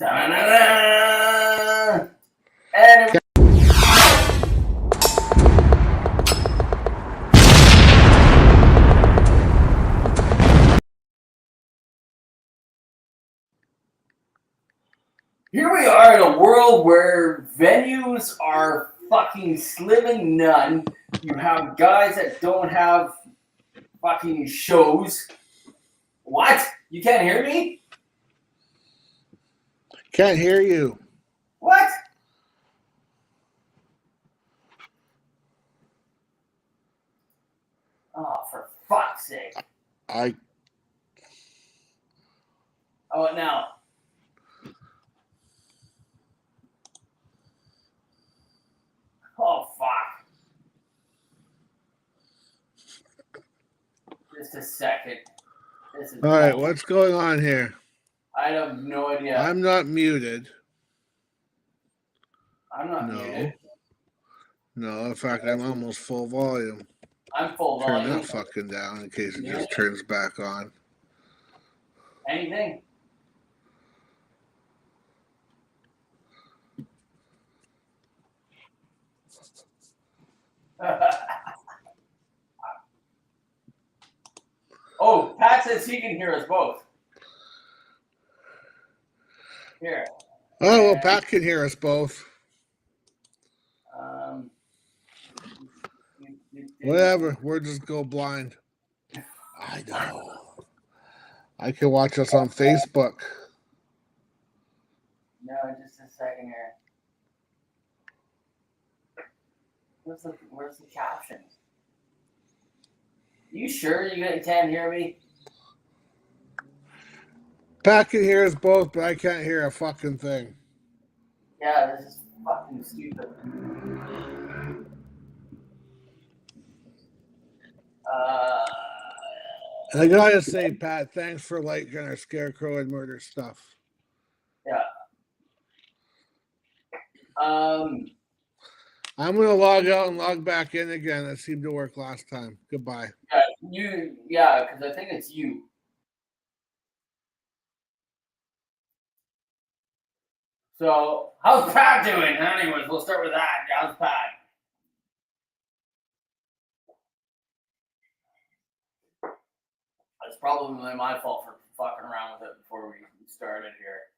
Da-da-da-da! And here we are in a world where venues are fucking slim and none. You have guys that don't have fucking shows. What? You can't hear me? Can't hear you. What? Oh, for fuck's sake. I Oh, what now? Oh, fuck. Just a second. This is all right, bullshit. what's going on here? I have no idea. I'm not muted. I'm not No. muted. No, in fact, I'm almost full volume. I'm full Turn volume. that fucking down in case it just turns back on. Anything? Oh, Pat says he can hear us both. Here. Oh, well, Pat can hear us both. Whatever, we'll just go blind. I know. I can watch us on Facebook. No, just a second here. Where's the captions? You sure you can't hear me? Pat can hear us both, but I can't hear a fucking thing. Yeah, this is fucking stupid. And I gotta say, Pat, thanks for liking our Scarecrow and Murder stuff. Yeah. I'm gonna log out and log back in again. That seemed to work last time. Goodbye. Yeah, because I think it's you. So, how's Pat doing? Anyways, we'll start with that. How's Pat? It's probably my fault for fucking around with it before we started here.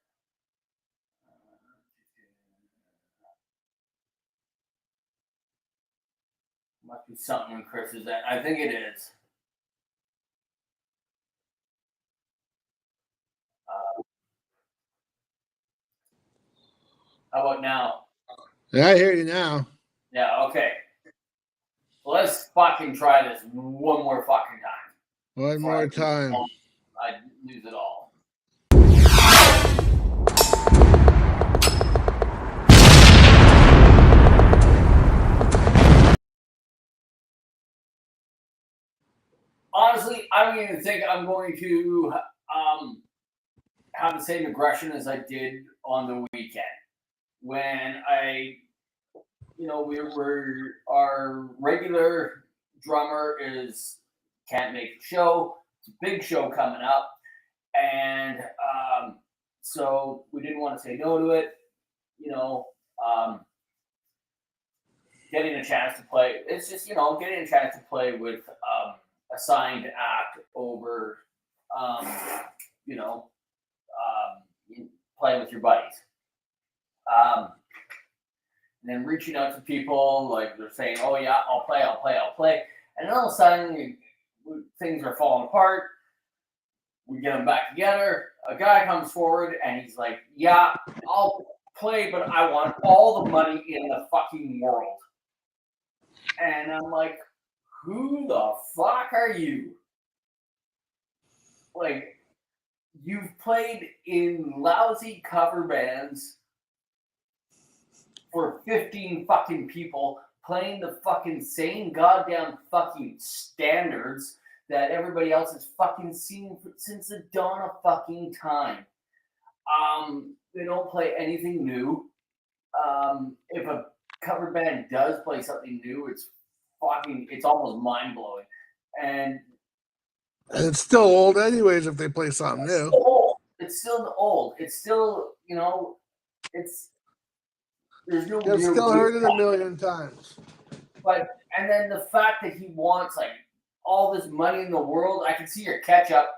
Must be something when Chris is at. I think it is. How about now? Yeah, I hear you now. Yeah, okay. Let's fucking try this one more fucking time. One more time. I lose it all. Honestly, I don't even think I'm going to have the same aggression as I did on the weekend when our regular drummer can't make the show. It's a big show coming up, and so we didn't want to say no to it. Getting a chance to play. It's just getting a chance to play with a signed act over playing with your buddies. And then reaching out to people, like they're saying, oh yeah, I'll play. And then all of a sudden, things are falling apart. We get them back together. A guy comes forward and he's like, yeah, I'll play, but I want all the money in the fucking world. And I'm like, who the fuck are you? Like, you've played in lousy cover bands for 15 fucking people playing the fucking same goddamn fucking standards that everybody else has fucking seen since the dawn of fucking time. They don't play anything new. If a cover band does play something new, it's almost mind-blowing. And it's still old anyways if they play something new. it's still old. It's still, it's there's no You've real still good heard it a million times. but and then the fact that he wants like all this money in the world, I can see your catch up.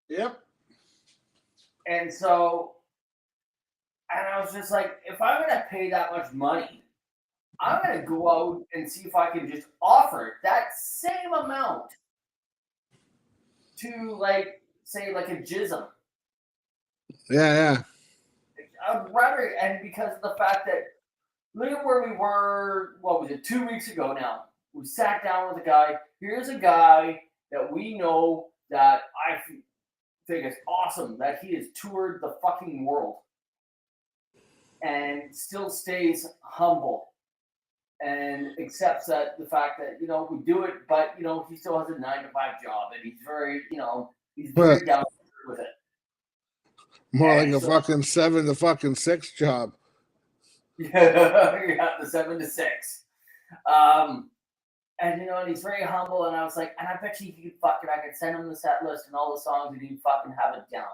Yep. And so and I was just like, if I'm gonna pay that much money, I'm gonna go out and see if I can just offer that same amount to like say like a Jism. Yeah. I'd rather and because of the fact that look at where we were, what was it, 2 weeks ago now. We sat down with a guy. Here's a guy that we know that I think is awesome that he has toured the fucking world and still stays humble and accepts that the fact that we do it, but he still has a 9 to 5 job and he's very he's very down with it. More And like a fucking 7 to fucking 6 job. Yeah, the 7 to 6. And and he's very humble, and I was like, and I bet you he could I could send him the set list and all the songs, and he'd fucking have it down.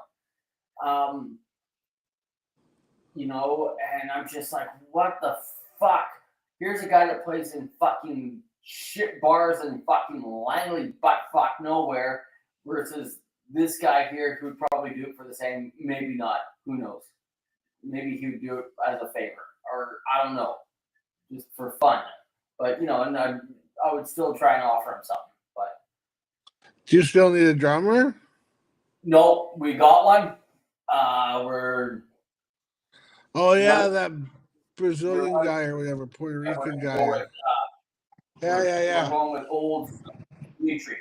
And I'm just like, what the fuck? Here's a guy that plays in fucking shit bars in fucking Langley, butt fuck nowhere, versus this guy here who'd probably do it for the same, maybe not, who knows? Maybe he would do it as a favor, or I don't know, just for fun. But and I would still try and offer him something. But do you still need a drummer? No, we got one. We're Oh yeah, that Brazilian guy or whatever, Puerto Rican guy. We're going with old Dimitri.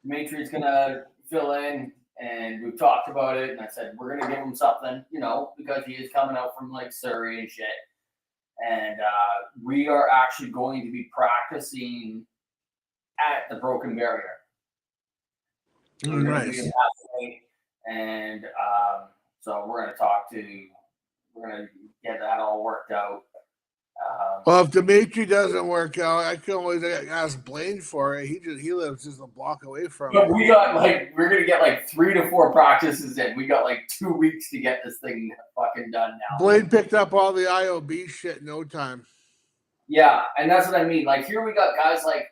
Dimitri's gonna fill in, and we've talked about it. And I said we're gonna give him something, because he is coming out from like Surrey and shit. And we are actually going to be practicing at the Broken Barrier. Nice. And so we're going to get that all worked out. Well, if Dimitri doesn't work out, I can always ask Blaine for it. He lives just a block away from But it. we're going to get like 3 to 4 practices in. We got like 2 weeks to get this thing fucking done now. Blaine picked up all the IOB shit in no time. Yeah, and that's what I mean. Like here we got guys like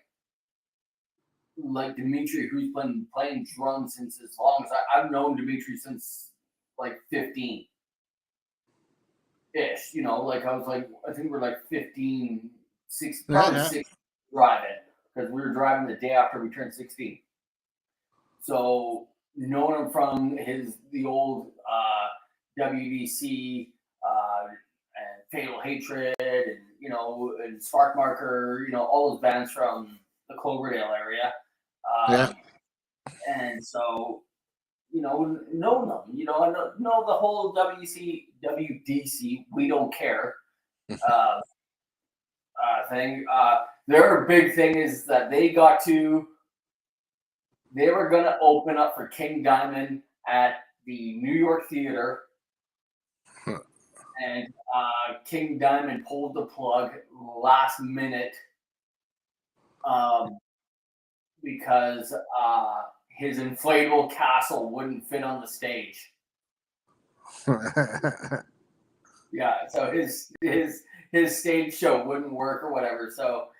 Dimitri, who's been playing drums since as long as I've known Dimitri since like 15 ish. Like I was like, I think we're like 15, 16, probably 16 driving because we were driving the day after we turned 16. So knowing him from the old WDC and Fatal Hatred and and Spark Marker, all those bands from the Cloverdale area. And so, know them, know the whole WDC, we don't care thing. Their big thing is that they were going to open up for King Diamond at the New York Theater. And King Diamond pulled the plug last minute because his inflatable castle wouldn't fit on the stage. Yeah, so his stage show wouldn't work or whatever. So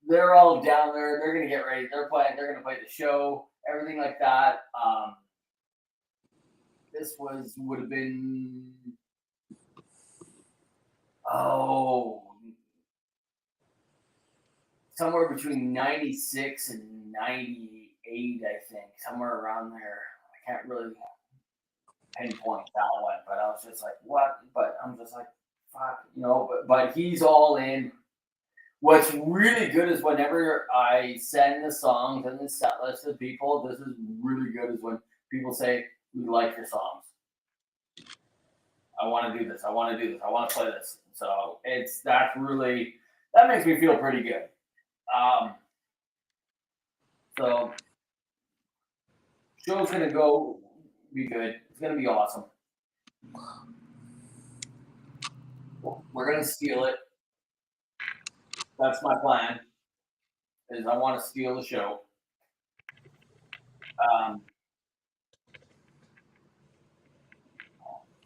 they're all down there. They're gonna get ready. They're gonna play the show, everything like that. This would have been somewhere between 96 and 98, I think, somewhere around there. I can't really pinpoint that one, but I was just like, what? But I'm just like, fuck, but he's all in. What's really good is whenever I send the songs and the set list to people, this is really good is when people say, we like your songs. I want to do this. I want to do this. I want to play this. So that makes me feel pretty good. So show's gonna be good. It's gonna be awesome. We're gonna steal it. That's my plan. Is I want to steal the show.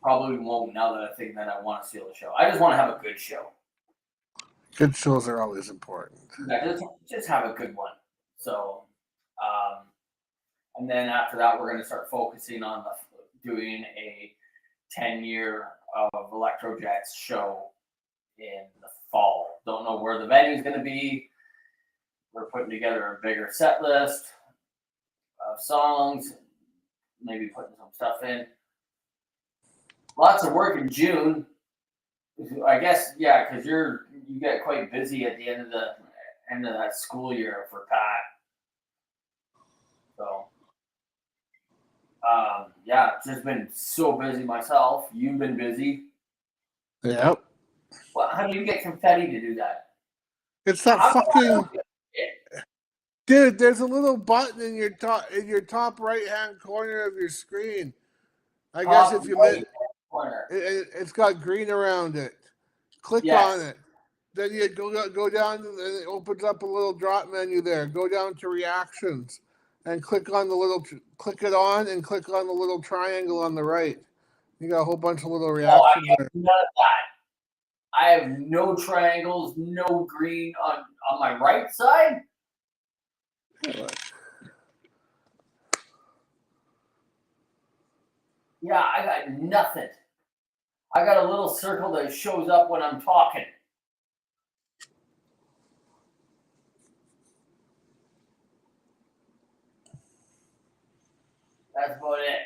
probably won't now that I think that I want to steal the show. I just want to have a good show. Good shows are always important. Yeah, just have a good one. So, and then after that, we're going to start focusing on doing a 10-year of Electrojets show in the fall. Don't know where the venue is going to be. We're putting together a bigger set list of songs, maybe putting some stuff in. Lots of work in June. I guess, yeah, because you get quite busy at the end of that school year for Pat. So, yeah, just been so busy myself. You've been busy. Yep. Well, how do you get confetti to do that? It's that fucking dude. There's a little button in your top right hand corner of your screen. I guess if you it's got green around it. Click on it. Then you go down and it opens up a little drop menu there. Go down to reactions and click on the little click it on and click on the little triangle on the right. You got a whole bunch of little reactions there. None of that. I have no triangles, no green on my right side. Yeah, I got nothing. I got a little circle that shows up when I'm talking. That's about it.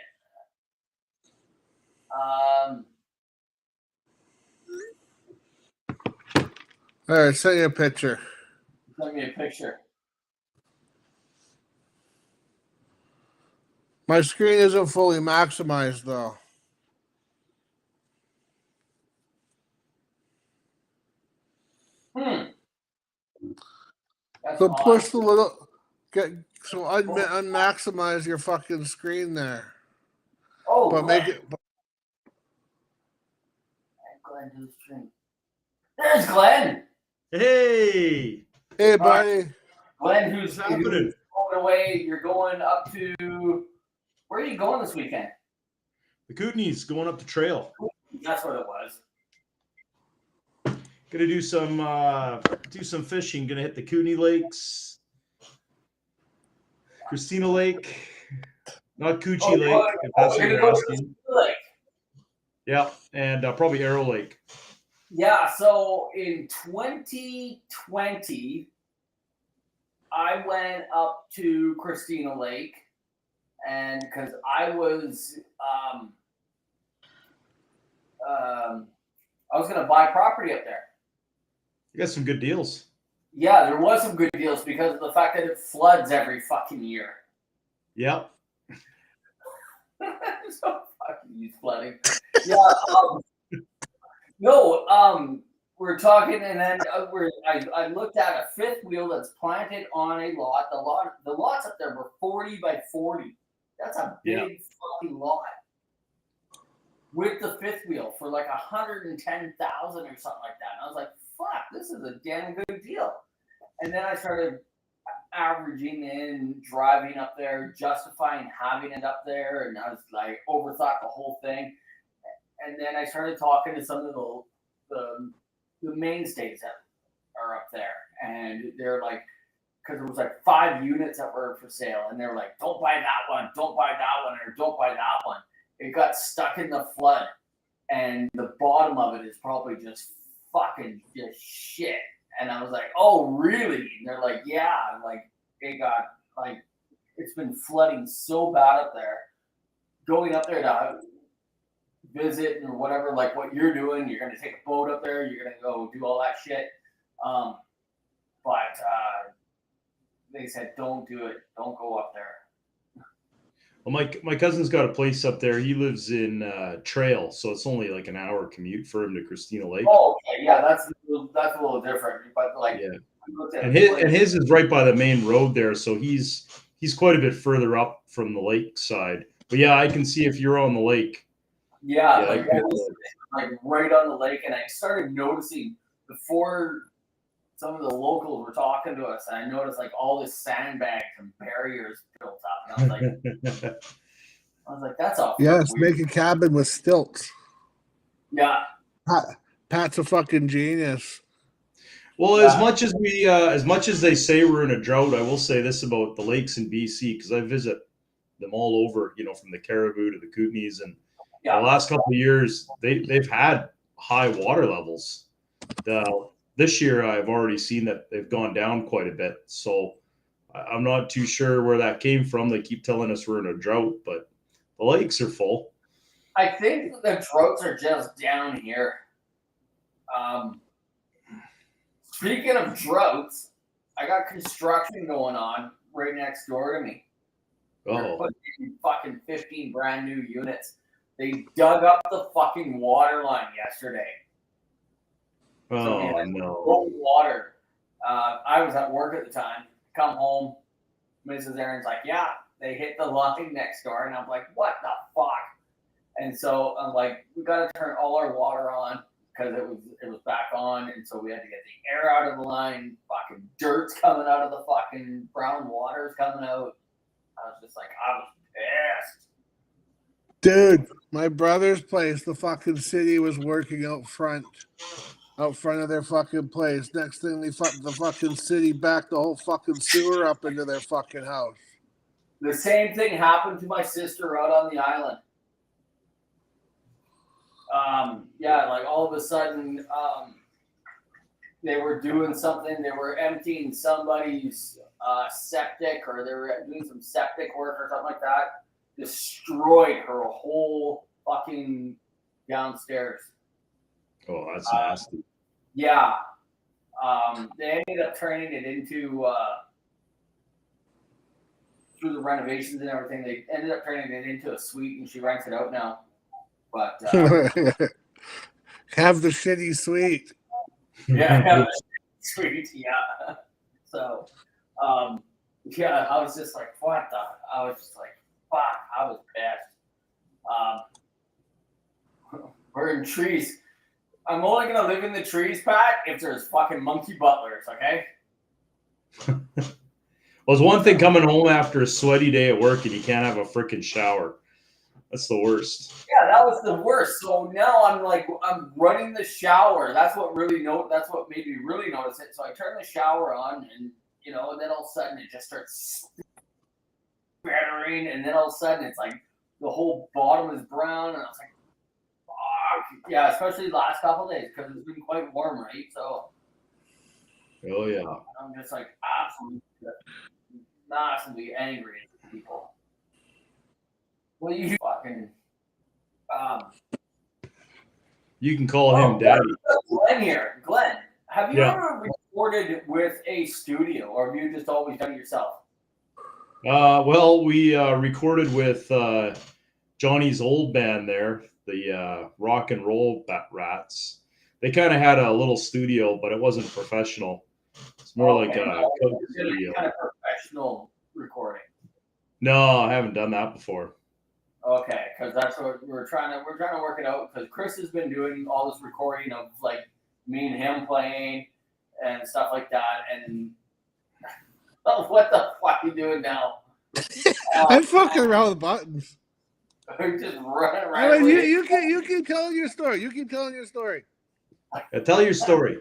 All right, send you a picture. Send me a picture. My screen isn't fully maximized though. So push the little unmaximize your fucking screen there. Oh, but make it. Glenn to the stream. There's Glenn. Hey, buddy. Glenn, who's going away? You're going up to. Where are you going this weekend? The Kootenays, going up the trail. That's what it was. Gonna do some fishing. Gonna hit the Kootenay Lakes, Christina Lake, not Coochie Lake. If that's what you're asking. Yeah, and probably Arrow Lake. Yeah, so in 2020, I went up to Christina Lake, and because I was going to buy property up there. You got some good deals. Yeah, there was some good deals because of the fact that it floods every fucking year. Yep. So fucking use flooding. Yeah. We're talking, and then I looked at a fifth wheel that's planted on a lot. The lots up there were 40 by 40. That's a big fucking lot. With the fifth wheel for like 110,000 or something like that. And I was like, fuck, this is a damn good deal. And then I started averaging in, driving up there, justifying having it up there, and I was like, overthought the whole thing. And then I started talking to some of the mainstays that are up there, and they're like, because there was like 5 units that were for sale, and they were like, don't buy that one, don't buy that one, or don't buy that one. It got stuck in the flood, and the bottom of it is probably just fucking just shit. And I was like, oh, really? And they're like, yeah. I'm like, it got, like, it's been flooding so bad up there. Going up there to visit or whatever, like what you're doing, you're going to take a boat up there, you're going to go do all that shit. But they said, don't do it. Don't go up there. Well, my cousin's got a place up there. He lives in Trail, so it's only like an hour commute for him to Christina Lake. Oh, okay. Yeah, that's a little different. But like, yeah. And his is right by the main road there, so he's quite a bit further up from the lake side. But yeah, I can see if you're on the lake. Yeah, like right on the lake, and I started noticing before some of the locals were talking to us, and I noticed like all this sandbags and barriers built up, and I was like, that's all. Yes, make a cabin with stilts. Yeah. Pat's a fucking genius. Well, as much as they say we're in a drought, I will say this about the lakes in BC because I visit them all over. From the Caribou to the Kootenays, and the last couple of years they've had high water levels. This year, I've already seen that they've gone down quite a bit. So I'm not too sure where that came from. They keep telling us we're in a drought, but the lakes are full. I think the droughts are just down here. Speaking of droughts, I got construction going on right next door to me. They're putting in fucking 15 brand new units. They dug up the fucking water line yesterday. Oh, no water. I was at work at the time. Come home, Mrs. Aaron's like, yeah, they hit the line next door. And I'm like, what the fuck? And so I'm like, we got to turn all our water on because it was back on. And so we had to get the air out of the line. Fucking dirt's coming out of the fucking brown water's coming out. I was just like, I was pissed. Dude, my brother's place, the fucking city was working out front of their fucking place. Next thing the fucking city backed the whole fucking sewer up into their fucking house. The same thing happened to my sister out on the island. Like all of a sudden, they were doing something. They were emptying somebody's septic, or they were doing some septic work or something like that. Destroyed her whole fucking downstairs. Oh, that's nasty. Yeah. They ended up turning it into through the renovations and everything. They ended up turning it into a suite, and she rents it out now. But have the shitty suite. Yeah, have the shitty suite. Yeah. So, I was just like, what the? I was just like, fuck. I was pissed. We're in trees. I'm only gonna live in the trees, Pat, if there's fucking monkey butlers, okay? Well, it's one thing coming home after a sweaty day at work and you can't have a freaking shower. That's the worst. Yeah, that was the worst. So now I'm running the shower. That's what made me really notice it. So I turn the shower on, and and then all of a sudden it just starts spattering, and then all of a sudden it's like the whole bottom is brown, and I was like, fuck. Yeah, especially the last couple of days because it's been quite warm, right? So. Oh yeah. I'm just like absolutely massively angry at people. Well, you fucking. You can call him Daddy. Glenn here. Glenn, have you ever recorded with a studio, or have you just always done it yourself? Well, we recorded with Johnny's old band there, the Rock and Roll Rats. They kind of had a little studio, but it wasn't professional. It's more like a studio. Kind of professional recording. No, I haven't done that before. Okay, because that's what we're trying to work it out. Because Chris has been doing all this recording of like me and him playing and stuff like that. And what the fuck are you doing now? I'm fucking around with buttons. We're just running around. You keep telling your story. You keep telling your story. Tell your story.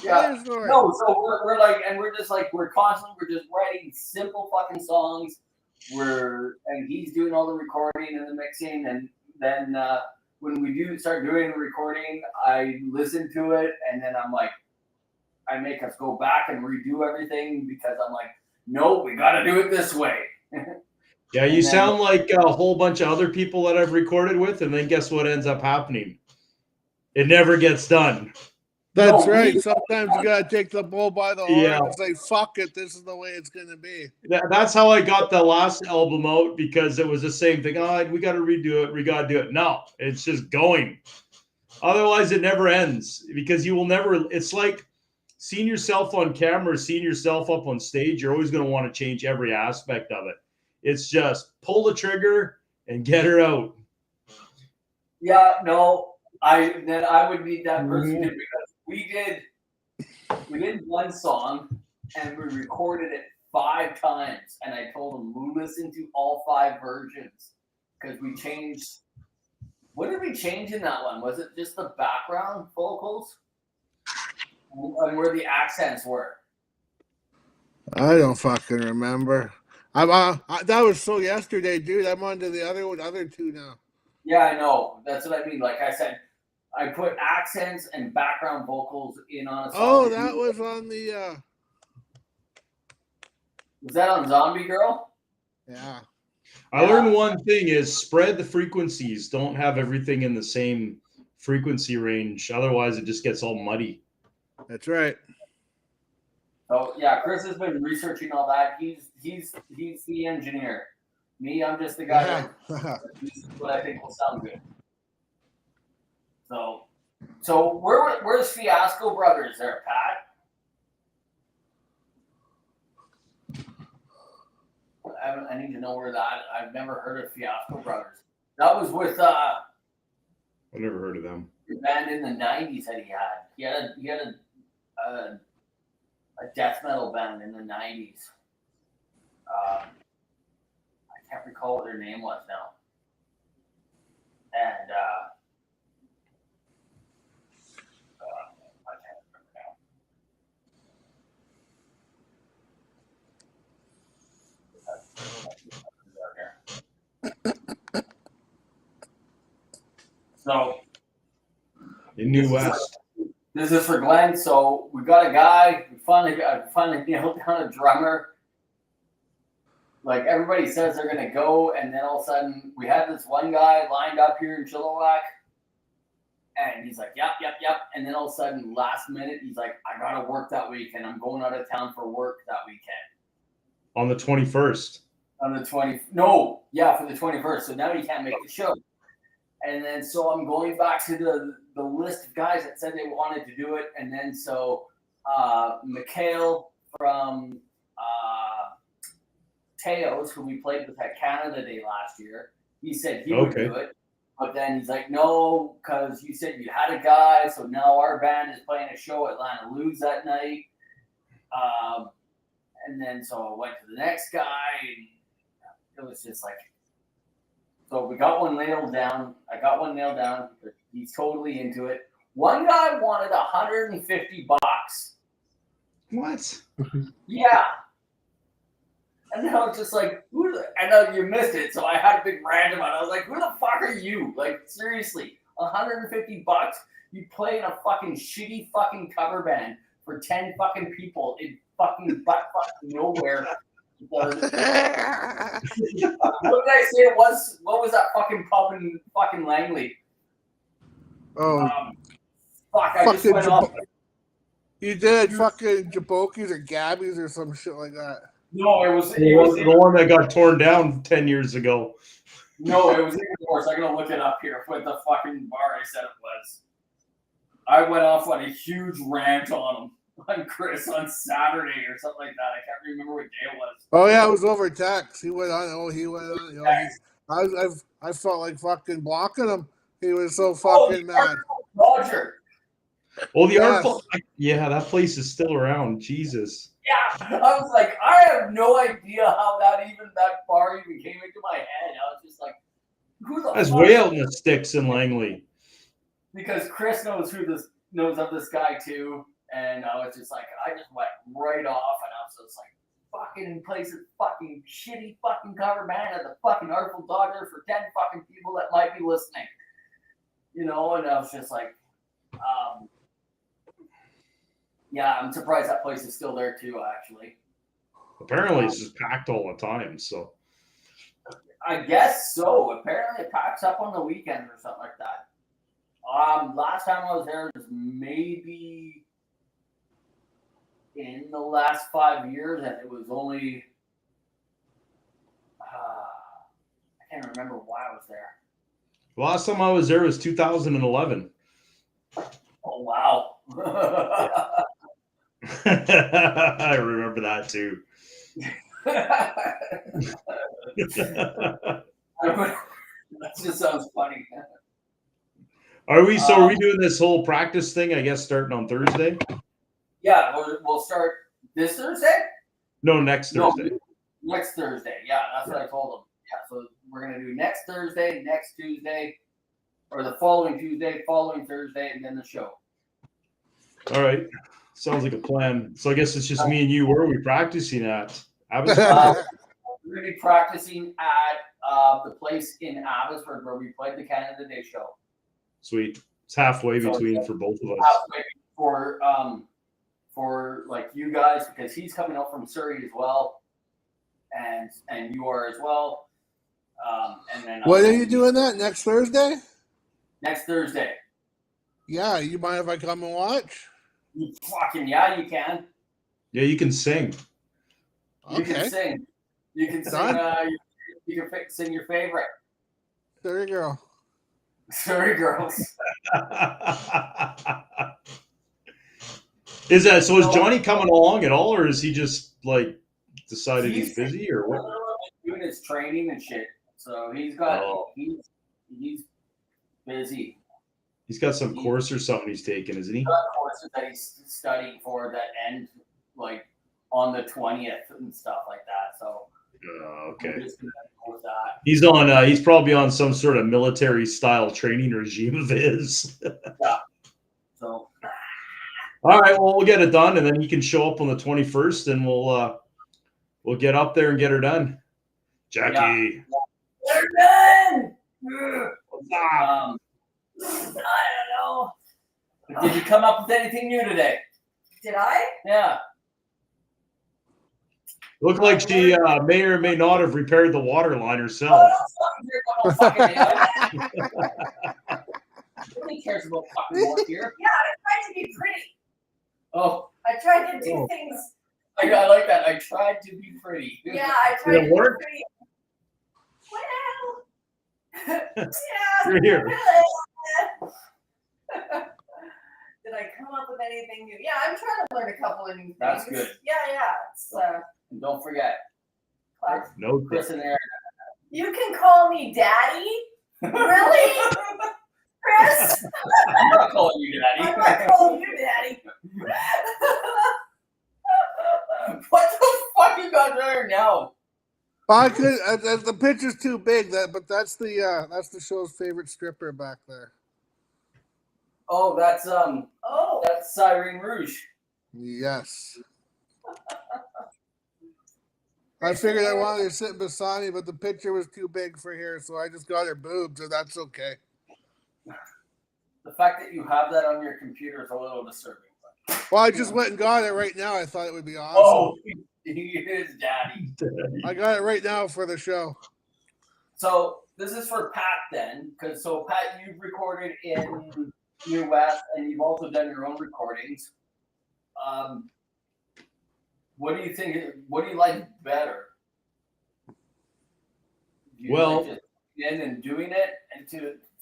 Yeah. No, so we're just writing simple fucking songs. And he's doing all the recording and the mixing, and then when we start doing the recording, I listen to it, and then I'm like, I make us go back and redo everything because I'm like, no, we got to do it this way. Yeah, you sound like a whole bunch of other people that I've recorded with, and then guess what ends up happening? It never gets done. That's right. Sometimes you gotta take the bull by the horn and say, "Fuck it, this is the way it's gonna be." That's how I got the last album out, because it was the same thing. Oh, we got to redo it. We got to do it. No, it's just going. Otherwise, it never ends, because you will never. It's like seeing yourself on camera, seeing yourself up on stage. You're always going to want to change every aspect of it. It's just pull the trigger and get her out. Yeah, no, I would need that person too, because we did one song and we recorded it 5 times, and I told him we listen to all 5 versions because we changed What did we change in that one? Was it just the background vocals? And where the accents were? I don't fucking remember. That was so yesterday, dude. I'm on to the other two now. Yeah, I know. That's what I mean. Like I said, I put accents and background vocals in on a song. Oh, that was on the. Was that on Zombie Girl? Yeah. I learned one thing is spread the frequencies. Don't have everything in the same frequency range. Otherwise, it just gets all muddy. That's right. Oh yeah, Chris has been researching all that. He's the engineer. Me, I'm just the guy. That what I think will sound good. So where's Fiasco Brothers there, Pat? I need to know where that. I've never heard of Fiasco Brothers. That was with I've never heard of them. the band in the '90s that he had. He had a death metal band in the '90s. I can't recall what their name was now. And I can't remember now. So In New West. This is for Glenn. So we got a guy. We finally nailed down a drummer. Like everybody says they're gonna go, and then all of a sudden we had this one guy lined up here in Chilliwack, and he's like, "Yep." And then all of a sudden, last minute, he's like, "I gotta work that weekend. I'm going out of town for work that weekend." On the 21st. On the 20, no, yeah, for the 21st. So now he can't make the show. And then so I'm going back to the list of guys that said they wanted to do it, and then so Mikhail from Teos, who we played with at Canada Day last year, he said he would do it. But then he's like, no, because you said you had a guy, so now our band is playing a show at Lana Luz that night. And then so I went to the next guy, and it was just like, so we got one nailed down. I got one nailed down. He's totally into it. One guy wanted $150. What? Yeah. And then I was just like, I know you missed it, so I had a big rant about it. I was like, who the fuck are you? Like, seriously, $150? You play in a fucking shitty fucking cover band for 10 fucking people in fucking butt fucking nowhere. What did I say it was? What was that fucking pub in fucking Langley? Oh. Fuck, I just went off. You did fucking Jaboki's or Gabby's or some shit like that. No, it was the one that got torn down 10 years ago. No, it was even worse. I'm gonna look it up here. What the fucking bar I said it was. I went off on a huge rant on Chris on Saturday or something like that. I can't remember what day it was. Oh yeah, it was over text. He went on. Oh, he went on. You know, I felt like fucking blocking him. He was so fucking mad. Roger. Oh, the Artful. Yeah, that place is still around. Jesus. Yeah, I was like, I have no idea how that bar even came into my head. I was just like, who the That's fuck? way out in the sticks in Langley. Because Chris knows of this guy too, and I was just like, I just went right off, and I was just like, fucking plays a fucking shitty fucking cover band at the fucking Artful Dodger for 10 fucking people that might be listening, you know. And I was just like, yeah, I'm surprised that place is still there too, actually. Apparently, it's just packed all the time. So I guess so. Apparently, it packs up on the weekends or something like that. Last time I was there was maybe in the last 5 years, and it was only I can't remember why I was there. the last time I was there was 2011. Oh wow. I remember that too. That just sounds funny. Are we doing this whole practice thing, I guess, starting on Thursday? Yeah, we'll start this Thursday? No, next Thursday. No, next Thursday. Yeah, that's what I told them. Yeah, so we're going to do next Thursday, next Tuesday, or the following Tuesday, following Thursday, and then the show. All right. Sounds like a plan. So I guess it's just me and you. Where are we practicing at? We're going to be practicing at the place in Abbotsford where we played the Canada Day show. Sweet. It's halfway between for both of us. Halfway for like you guys, because he's coming up from Surrey as well, and you are as well. And then when are you doing that? Next Thursday? Next Thursday. Yeah, you mind if I come and watch? You fucking yeah, you can. Yeah, you can sing. You can sing. You can sing. You can sing your favorite. Surrey girl. Surrey girls. Is Johnny coming along at all, or is he just like decided he's busy, or what? Doing his training and shit. So he's got he's busy. He's got some course or something he's taking, isn't he? He's got courses that he's studying for that end like on the 20th and stuff like that. So okay. I'm just gonna go with that. He's on. He's probably on some sort of military style training regime of his. Yeah. So. All right. Well, we'll get it done, and then he can show up on the 21st, and we'll get up there and get her done. Jackie. Yeah. They're done. What's up? I don't know. Did you come up with anything new today? Did I? Yeah. Looked like she may or may not have repaired the water line herself. Nobody cares about fucking work here. Yeah, I tried to be pretty. Oh. I tried to do things. I like that. I tried to be pretty. Yeah, I tried to be work? pretty. Well. Yeah. You're here. Did I come up with anything new? Yeah, I'm trying to learn a couple of new things. That's good. Yeah. It's, And don't forget, class. No. Chris and Aaron. You can call me Daddy? Really? Chris? I'm not calling you Daddy. I'm not calling you Daddy. What the fuck you got there now? I could. The picture's too big. But that's the show's favorite stripper back there. Oh, that's Cyrene Rouge. Yes. I figured I wanted her sitting beside me, but the picture was too big for here, so I just got her boobs, and that's okay. The fact that you have that on your computer is a little disturbing. Well, I just went and got it right now. I thought it would be awesome. Oh, he is Daddy. I got it right now for the show. So this is for Pat then, because Pat, you've recorded in New West, and you've also done your own recordings. What do you think? What do you like better? Do you like just in and doing it, and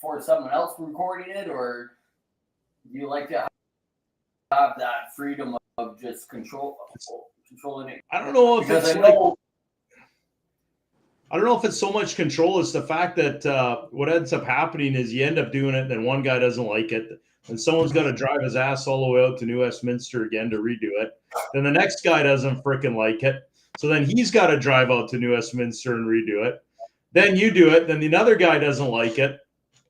for someone else recording it, or do you like to have that freedom of just controlling it? I don't know if Because it's I don't know if it's so much control. It's the fact that what ends up happening is you end up doing it, and then one guy doesn't like it, and someone's got to drive his ass all the way out to New Westminster again to redo it. Then the next guy doesn't freaking like it, so then he's got to drive out to New Westminster and redo it. Then you do it, then the other guy doesn't like it,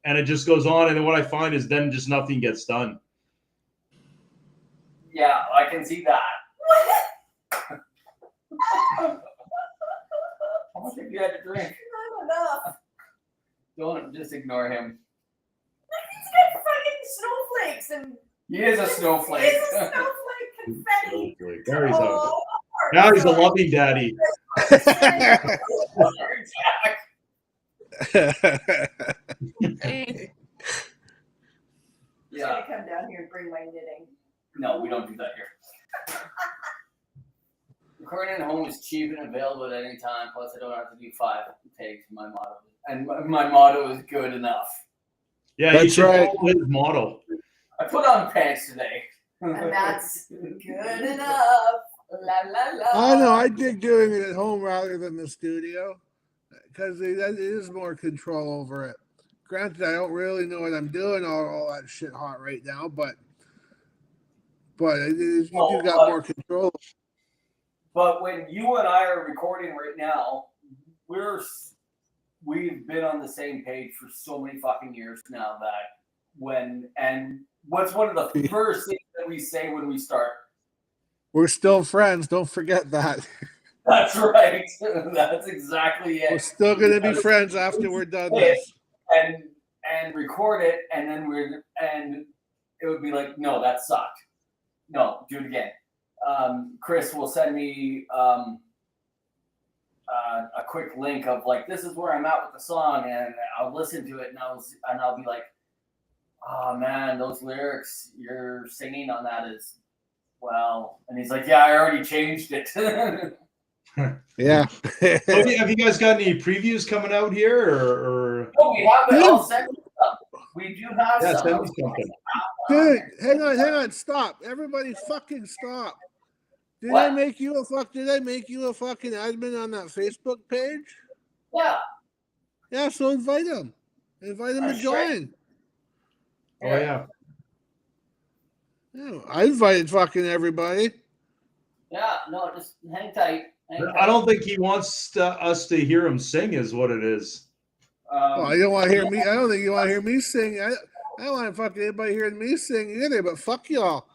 and it just goes on. And then what I find is then just nothing gets done. Yeah, I can see that. How much have you had to drink? Not enough. Don't just ignore him. He's got fucking snowflakes and. He is a snowflake. He's a snowflake confetti. There he's now he's a loving daddy. He's gonna come down here and bring my knitting. No, we don't do that here. Recording at home is cheap and available at any time. Plus, I don't have to do 5 takes. My motto, and my motto is good enough. Yeah, that's right. His motto. I put on pants today. And that's good enough. La la la. I know. I dig doing it at home rather than the studio because it is more control over it. Granted, I don't really know what I'm doing all that shit hot right now, but you do got more control. But when you and I are recording right now, we've been on the same page for so many fucking years now that what's one of the first things that we say when we start? We're still friends. Don't forget that. That's right. That's exactly it. We're still going to be friends after we're done this. And record it, and then it would be like, no, that sucked. No, do it again. Chris will send me a quick link of like, this is where I'm at with the song, and I'll listen to it, and I'll be like, oh man, those lyrics you're singing on that is, well, and he's like, yeah, I already changed it. Yeah. Have you guys got any previews coming out here, or? Oh, we have it. I'll send you some. We do have some. Send me something. Dude, hang on, stop. Everybody fucking stop. Did I make you a fucking admin on that Facebook page? Yeah. Yeah, so invite him. Invite him to join. Oh yeah. Yeah, I invited fucking everybody. Yeah, no, just hang tight. I don't think he wants us to hear him sing, is what it is. You don't want to hear me. I don't think you want to hear me sing. I don't want fucking anybody hearing me sing either, but fuck y'all.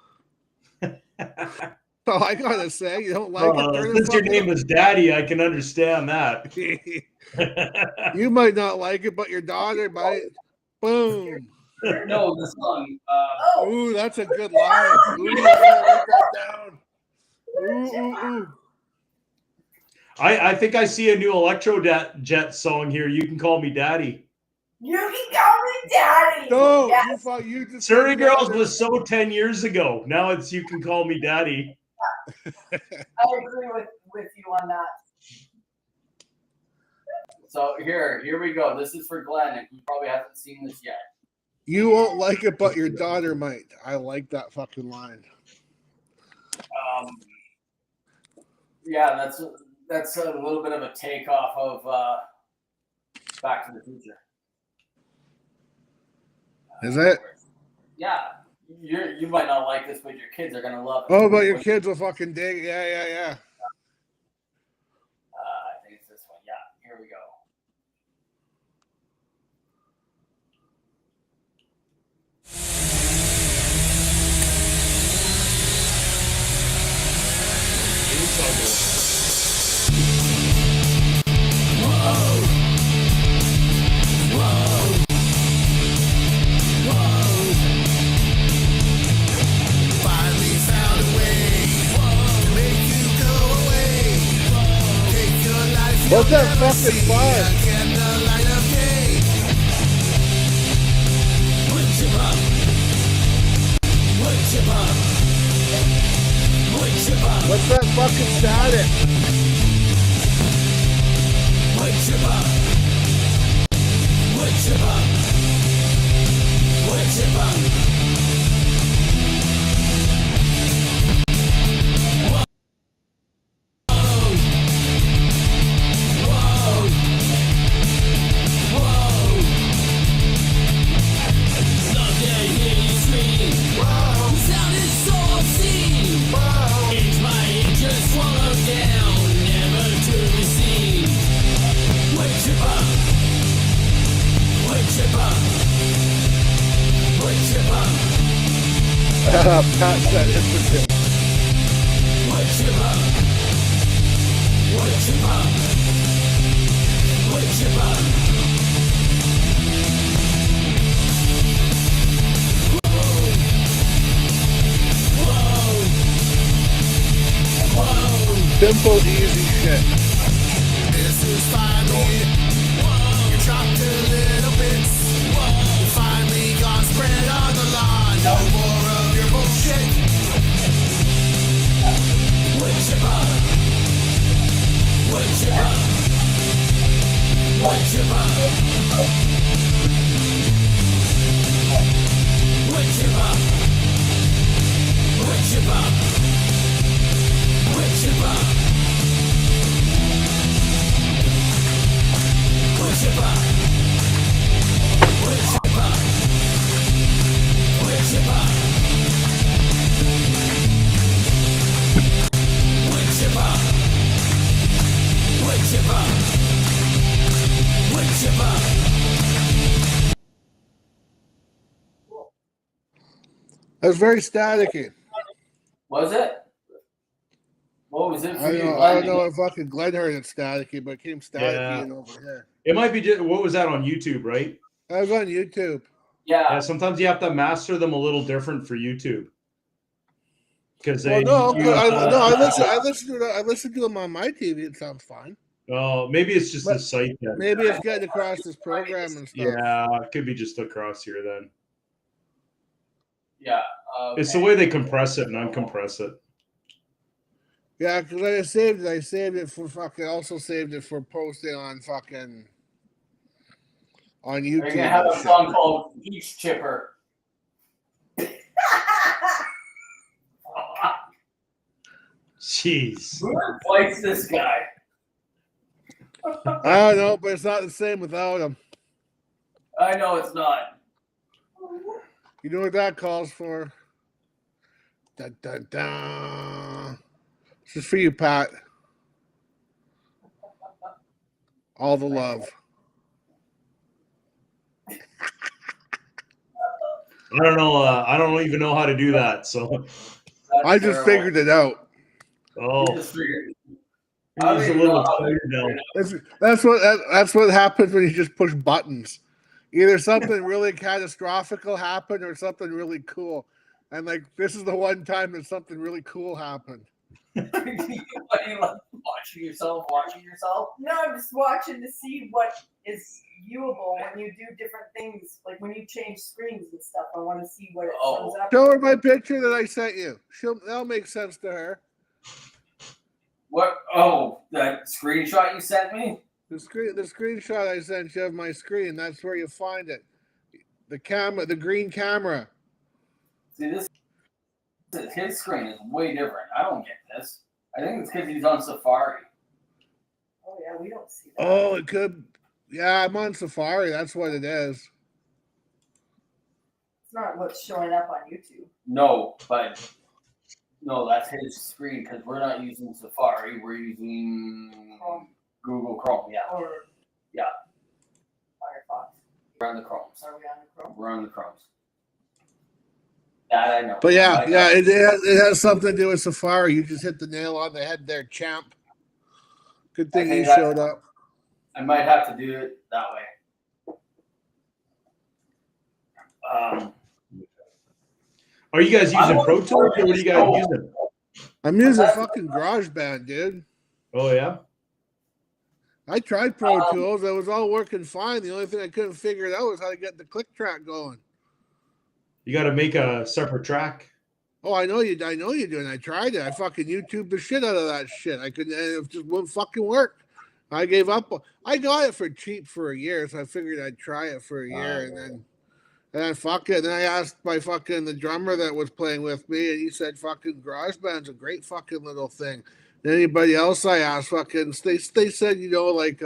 Oh, I gotta say, you don't like it. Since your name is Daddy, I can understand that. You might not like it, but your daughter might. Boom. No, the song. Ooh, that's a good line. Ooh, I gotta write that down. Ooh. I think I see a new Electro Jet song here. You can call me Daddy. You can call me Daddy. No, Yes. you just Surrey Girls was so 10 years ago. Now it's You Can Call Me Daddy. I agree with you on that. So here we go. This is for Glenn, and he probably hasn't seen this yet. You won't like it, but your daughter might. I like that fucking line. Yeah, that's a little bit of a takeoff of Back to the Future. Is it? Yeah. You might not like this, but your kids are gonna love it. Oh, but your kids will fucking dig it. Yeah. I think it's this one. Yeah, here we go. What's that fucking line? What's that fucking static? Pat said it's simple, easy shit. This is finally it. You dropped a little bits. You finally got spread on the lawn. No more of your bullshit. It was very staticky. Was it? What was it for I you? don't know if fucking Glenn heard it staticky, but it came staticky Yeah. in over here. It might be just, what was that on YouTube, right? That was on YouTube. Yeah. Yeah, sometimes you have to master them a little different for YouTube. Because Well, I listen to them on my TV. It sounds fine. Oh, maybe it's just But the site then. Maybe it's getting across this program and stuff. Yeah, it could be just across here then. Yeah. It's the way they compress it and uncompress it. Yeah, because I saved it for fucking. Also saved it for posting on fucking on YouTube. You're gonna have a song called Peach Chipper. Jeez. Who likes this guy? I don't know, but it's not the same without him. I know it's not. You know what that calls for? Dun, dun, dun. This is for you, Pat. All the love. I don't know. I don't even know how to do that. So, I just figured it out. oh, You just figured- he's a little excited now. That's what happens when you just push buttons. Either something really catastrophic will happen or something really cool. And like this is the one time that something really cool happened. What are you like watching yourself? No, I'm just watching to see what is viewable when you do different things, like when you change screens and stuff. I want to see what it shows up. Show her my picture that I sent you. That'll make sense to her. What? Oh, that screenshot you sent me? The screenshot I sent you of my screen. That's where you find it. The camera, the green camera. See, his screen is way different. I don't get this. I think it's because he's on Safari. Oh yeah, we don't see that. Oh, it could. Yeah, I'm on Safari. That's what it is. It's not what's showing up on YouTube. No, that's his screen because we're not using Safari. We're using Chrome. Google Chrome. Yeah, Or Yeah. Firefox. we're on the Chromes. Are we on the Chrome? We're on the Chromes. That I know. But yeah, it has something to do with Safari. You just hit the nail on the head there, champ. Good thing Okay, you that- showed up. I might have to do it that way. Are you guys using Pro Tools or what are you guys using? I'm using fucking GarageBand, dude. Oh yeah. I tried Pro Tools. It was all working fine. The only thing I couldn't figure it out was how to get the click track going. You got to make a separate track. Oh, I know you do. And I tried it. I fucking YouTubed the shit out of that shit. I couldn't. It just wouldn't fucking work. I gave up. I got it for cheap for a year, so I figured I'd try it for a year, and then fuck it. Then I asked my fucking the drummer that was playing with me, and he said fucking GarageBand's a great fucking little thing. And anybody else I asked, fucking they said, you know, like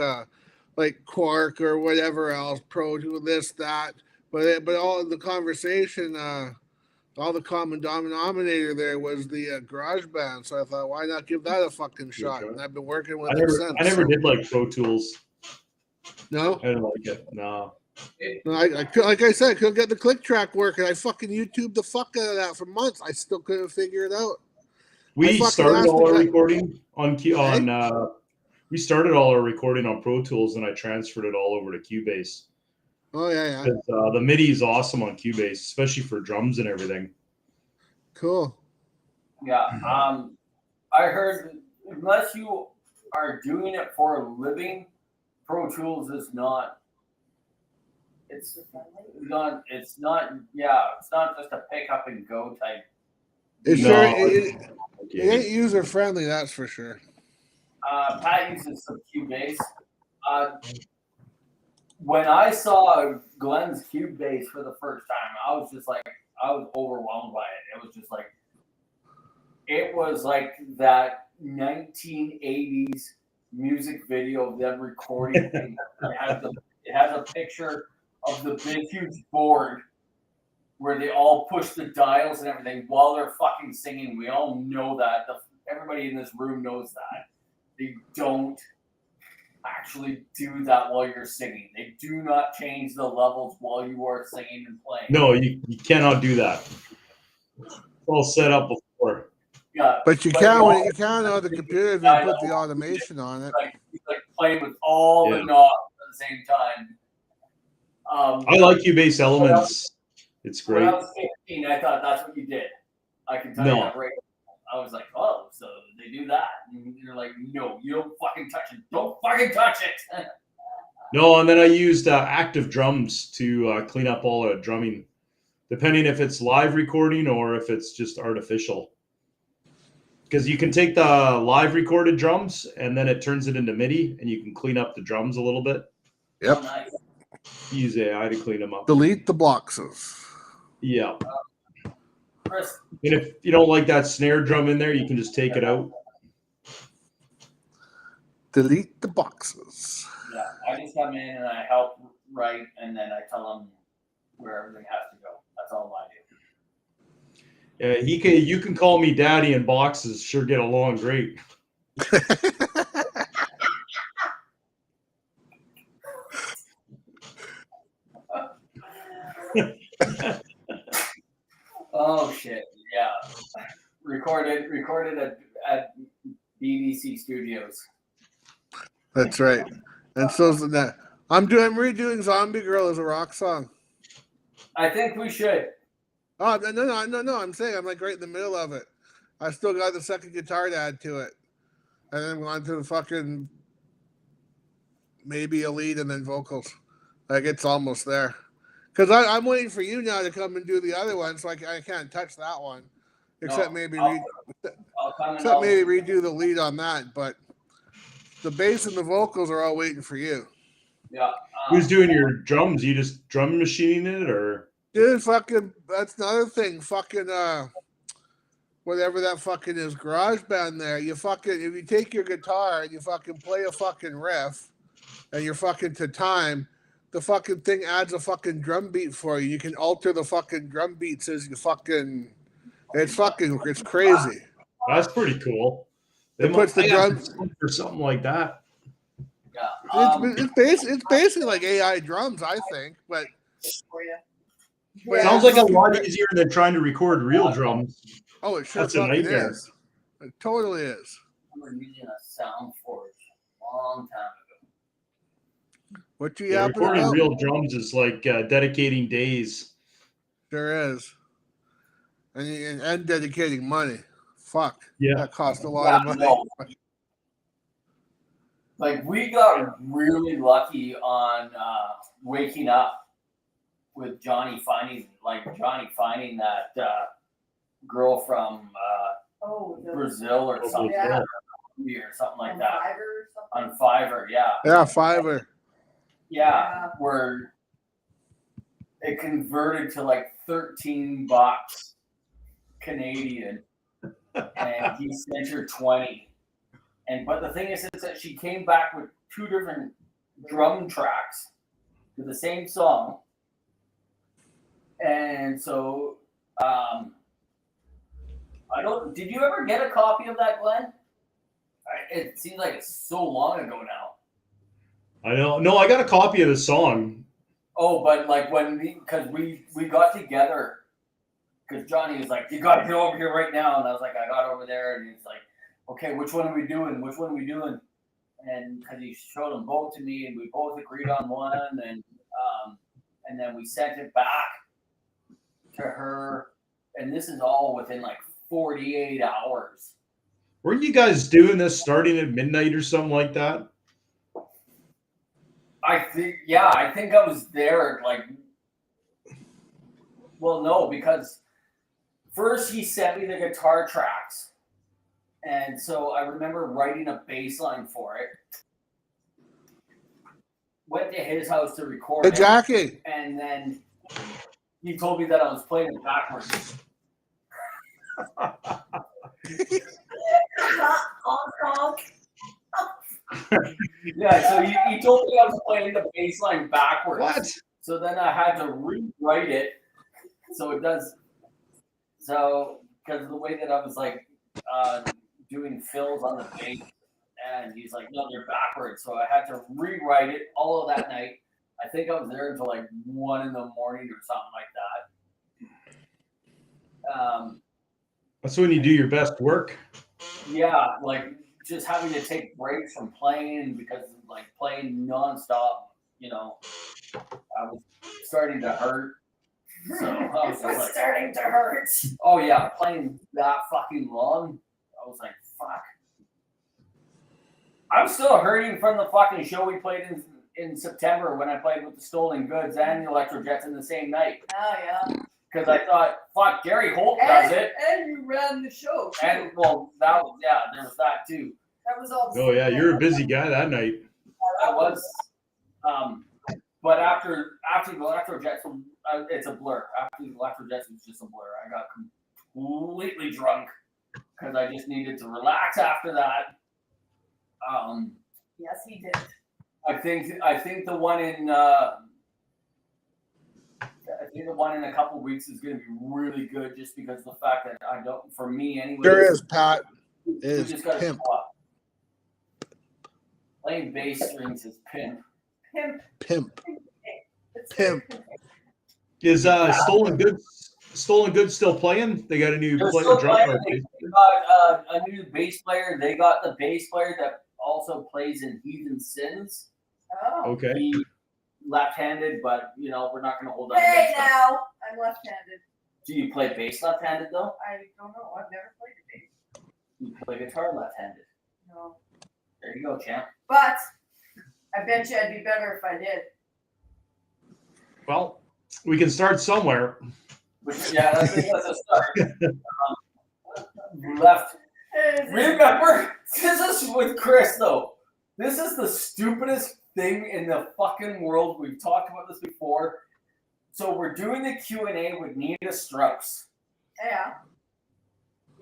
Quark or whatever else, Pro Tool, this, that. But all the conversation, all the common denominator there was the GarageBand. So I thought, why not give that a fucking shot? And I've been working with it since. I never did like Pro Tools. No, I didn't like it. No. like I said, I couldn't get the click track working. I fucking YouTubed the fuck out of that for months. I still couldn't figure it out. We started all our recording on we started all our recording on Pro Tools, and I transferred it all over to Cubase. Oh yeah. The MIDI is awesome on Cubase, especially for drums and everything. Cool. Yeah. I heard unless you are doing it for a living, Pro Tools is not. It's not. Yeah, it's not just a pick up and go type. It ain't user friendly, that's for sure. Pat uses some Cubase. When I saw Glenn's Cubase for the first time, I was overwhelmed by it. It was like that 1980s music video of them recording things. It has a picture of the big huge board where they all push the dials and everything while they're fucking singing. We all know that. Everybody in this room knows that. They don't actually do that while you're singing. They do not change the levels while you are singing and playing. No, you cannot do that. all set up before. Yeah. But you can on the computer if you put the automation on it. He's like playing with all Yeah. the knobs at the same time. I like Cubase Elements. It's When I great. was 15, I thought that's what you did. I can tell you No. that right. I was like, oh, so they do that. And you're like, no, you don't fucking touch it. Don't fucking touch it. No, and then I used Active Drums to clean up all the drumming, depending if it's live recording or if it's just artificial. Because you can take the live recorded drums and then it turns it into MIDI, and you can clean up the drums a little bit. Yep. Oh, nice. Use AI to clean them up. Delete the boxes. Yeah. Chris, And if you don't like that snare drum in there, you can just take it out. Delete the boxes. yeah, I just come in and I help write, and then I tell them where everything has to go. That's all I do. Yeah, you can call me daddy, and boxes sure get along great. Oh shit! Yeah, recorded at BBC Studios. That's right. And so's that. I'm redoing Zombie Girl as a rock song. I think we should. Oh no! I'm saying I'm like right in the middle of it. I still got the second guitar to add to it, and then on to the fucking maybe a lead and then vocals. Like it's almost there. Because I'm waiting for you now to come and do the other one, so I can't touch that one, except maybe I'll come and redo the lead on that. But the bass and the vocals are all waiting for you. Yeah. Who's doing your drums? You just drum machining it, or? Dude, fucking, that's another thing. Fucking, whatever that fucking is, GarageBand there. You fucking, if you take your guitar and you fucking play a fucking riff and you're fucking to time, the fucking thing adds a fucking drum beat for you. You can alter the fucking drum beats as you fucking, it's crazy. That's pretty cool. It puts the drums or something like that. Yeah. It's basically like AI drums, I think, but. Yeah. Sounds like a lot easier than trying to record real drums. Oh, it sure That's a fucking nightmare. is. It totally is. I remember using a Soundforge a long time ago. What you Yeah, happen to recording know? real drums is like dedicating days. Sure is. And dedicating money. Fuck. Yeah. That cost a lot of money. No. Like we got really lucky on waking up with Johnny finding that girl from Brazil or something, Yeah. or something like On that Fiverr or something. on Fiverr. Yeah, Yeah, Fiverr. yeah, where it converted to like $13 Canadian, and he sent her 20. But the thing is that she came back with 2 different drum tracks to the same song. And so, did you ever get a copy of that, Glenn? It seems like it's so long ago now. I know. No, I got a copy of the song. Oh, but like because we got together, because Johnny was like, you got to get over here right now. And I was like, I got over there. And he's like, okay, which one are we doing? Which one are we doing? And because he showed them both to me, and we both agreed on one. And then we sent it back to her. And this is all within like 48 hours. Weren't you guys doing this starting at midnight or something like that? I think I was there like, well, no, because first he sent me the guitar tracks. And so I remember writing a bass line for it. Went to his house to record Hey, it. Jackie. And then he told me that I was playing it backwards. Yeah, so he told me I was playing the bass line backwards. What? So then I had to rewrite it. So it does. So, because of the way that I was like doing fills on the bass, and he's like, no, they're backwards. So I had to rewrite it all of that night. I think I was there until like 1 a.m. or something like that. That's when you do your best work. Yeah, like just having to take breaks from playing because like playing nonstop, you know, I was starting to hurt. So I was It just was like, starting to hurt. oh yeah, playing that fucking long, I was like, fuck. I'm still hurting from the fucking show we played in September when I played with the Stolen Goods and the Electro Jets in the same night. Oh yeah. Because I thought, fuck, Gary Holt does it. And you ran the show too. And well, that was, yeah, there was that too. That was all. Oh yeah, you're a busy guy that night. I was, but after the Electro Jets, it's a blur. After the Electro Jets, was just a blur. I got completely drunk because I just needed to relax after that. Yes, he did. I think the one in a couple weeks is going to be really good, just because of the fact that I don't. For me, anyway. There is, Pat. You Is just got to pimp. stop. Playing bass strings is pimp. Pimp. Pimp. Is Stolen Goods still playing? They got a new They're player still drum. playing. They got a new bass player. They got the bass player that also plays in Heathen Sins. Oh. Okay. He left-handed, but you know we're not going to hold on. Hey against him. now, I'm left-handed. Do you play bass left-handed though? I don't know. I've never played a bass. You play guitar left-handed. No. There you go, champ. But I bet you I'd be better if I did. Well, we can start somewhere. Which, yeah, that's a start. Left. Remember, this is with Chris though. This is the stupidest thing in the fucking world. We've talked about this before. So we're doing the Q&A with Nita Strauss. Yeah.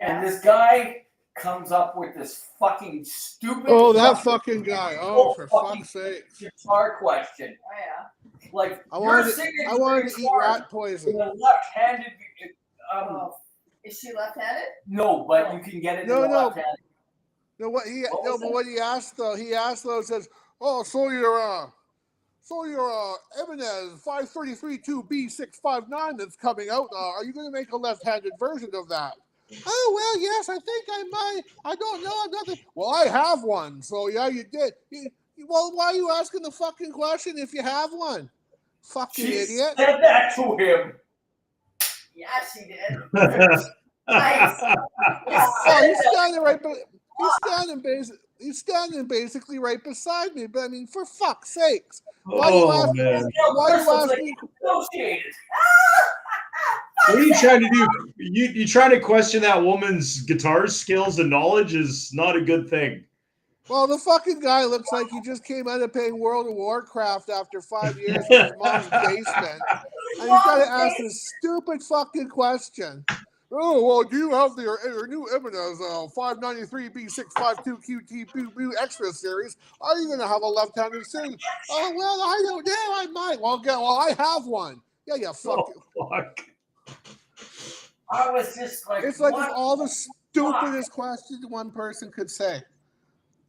And this guy comes up with this fucking stupid Oh, that fucking guy. Oh, for fucking fuck's sake. guitar question. Oh yeah. Like, I you're wanted singing to eat guitar rat poison. with a left-handed. Oh. Is she left-handed? No, but you can get it No, in the no. left hand. No, What was but it? what he asked though, says, "Oh, so you're Ibanez 533-2B659 that's coming out. Are you going to make a left-handed version of that?" Oh, well, yes, I think I might. I don't know. I'm not. Well, I have one. So yeah, you did. Well, why are you asking the fucking question if you have one? Fucking She idiot. said that to him. Yeah, she did. Nice. Oh, he's standing basically right beside me. But I mean, for fuck's sakes, why you Oh ask- man. why Chris you was like asking? associated. What are you trying to do? You trying to question that woman's guitar skills and knowledge is not a good thing. Well, the fucking guy looks like he just came out of playing World of Warcraft after 5 years in his mom's basement. And he's got to ask this stupid fucking question. Oh, well, do you have your new Ibanez 593B652QT Extra Series? Are you going to have a left-handed sing? Oh, well, I don't know. I might. Well, I have one. Yeah, you fuck. Oh, fuck. I was just like, It's like what? all the stupidest questions one person could say.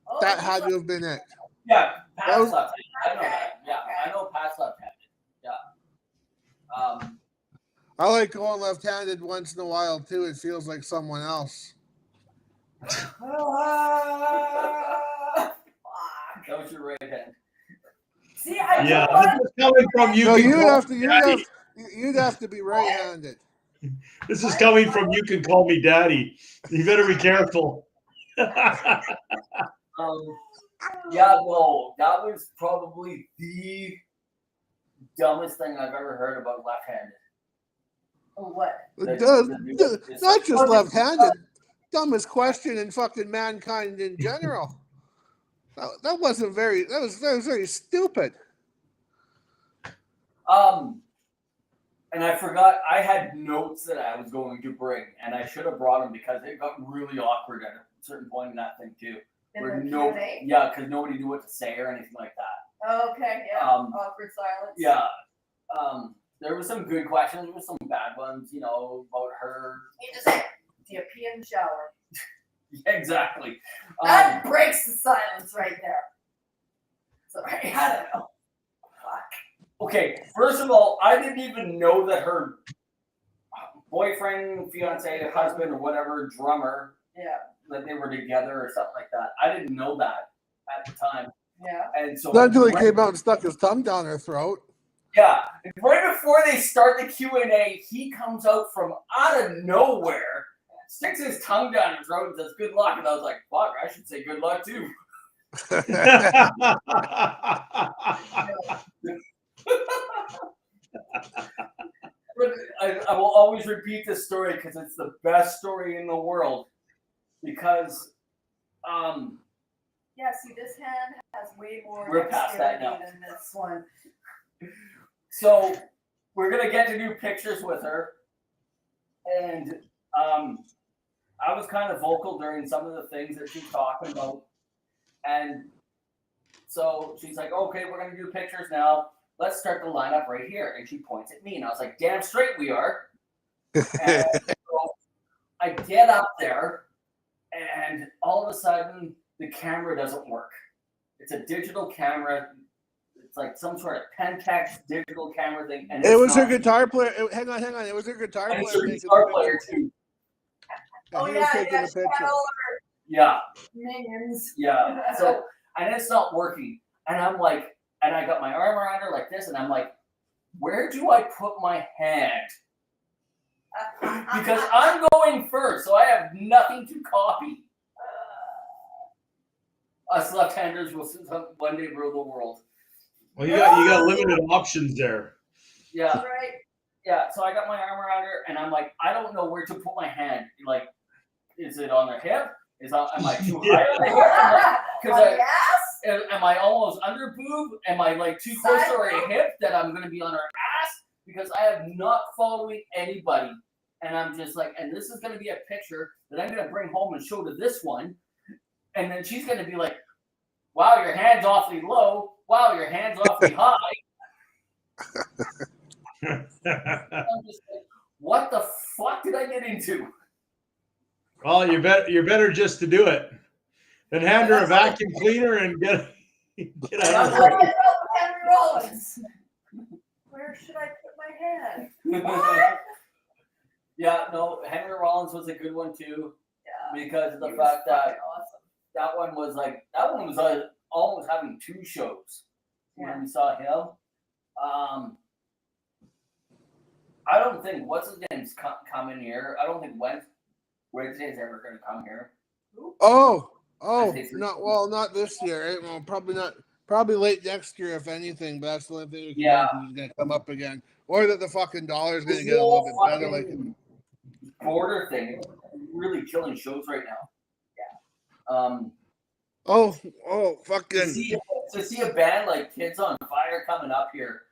Oh, That had to have been it. Yeah, That pass was- left-handed. I know Okay, that. Yeah, okay. I know pass left-handed. Yeah. I like going left-handed once in a while too. It feels like someone else. Fuck. That was your right hand. See, I Yeah, don't this is coming from you. No, can call me daddy. you'd have to be right-handed. This is coming from you can call me daddy. You better be careful. Yeah, no, that was probably the dumbest thing I've ever heard about left-handed. Oh, what? That- Not just left-handed. Dumbest question in fucking mankind in general. That was very stupid. And I forgot I had notes that I was going to bring, and I should have brought them because it got really awkward at a certain point in that thing too. In Where the no, Q&A? yeah, because nobody knew what to say or anything like that. Okay, yeah. Awkward silence. Yeah, there were some good questions, there were some bad ones, you know, about her. You just say, do you pee in the shower? Yeah, exactly. That breaks the silence right there. So I don't know. Fuck. Okay, first of all, I didn't even know that her boyfriend, fiance, husband, or whatever, drummer, Yeah. that they were together or something like that. I didn't know that at the time. Yeah. And so Not until he came out and stuck his tongue down her throat. yeah, right before they start the Q&A, he comes out from out of nowhere, sticks his tongue down his throat and says, "Good luck." And I was like, fuck, I should say good luck too. But I will always repeat this story because it's the best story in the world. Because Yeah, see, this hand has way more We're past that now. dexterity than this one. so we're gonna get to do pictures with her. And I was kind of vocal during some of the things that she's talking about. And so she's like, okay, we're gonna do pictures now. Let's start the lineup right here. And she points at me, and I was like, damn straight we are. And so I get up there, and all of a sudden, the camera doesn't work. It's a digital camera. It's like some sort of Pentax digital camera thing. And It was her guitar player. Hang on. It was her guitar And player. it's her making guitar the player picture. too. And Oh he yeah, was taking yeah, the she had picture. all her Yeah, minions. yeah. So, and it's not working. And I'm like, and I got my arm around her like this, and I'm like, where do I put my hand? Because I'm going first, so I have nothing to copy. Us left-handers will one day rule the world. Well, you got limited options there. Yeah, Right. yeah. So I got my arm around her, and I'm like, I don't know where to put my hand. Like, is it on her hip? Am I too high on the hip? Because yes. am I almost under boob? Am I like too close to her hip that I'm gonna be on her ass? Because I am not following anybody, and I'm just like, and this is gonna be a picture that I'm gonna bring home and show to this one, and then she's gonna be like, "Wow, your hand's awfully low. Wow, your hand's awfully high." I'm just like, what the fuck did I get into? Well, you're better just to do it. Then hand her a vacuum cleaner and get out of Oh, the way. I felt Henry Rollins. Where should I put my hand? What? Yeah, no, Henry Rollins was a good one too, Yeah. because of the he was fact that fucking awesome. that one was almost having two shows Yeah. when we saw him. I don't think what's his name's coming here. I don't think Wednesday's ever going to come here. Oh, I think so. not this year. Well, probably not. Probably late next year, if anything. But that's the only thing we can Yeah. do. He's gonna come up again, or that the fucking dollar's gonna This get a little bit whole better. Like, fucking border thing is really killing shows right now. Yeah. To fucking. see a band like Kids on Fire coming up here,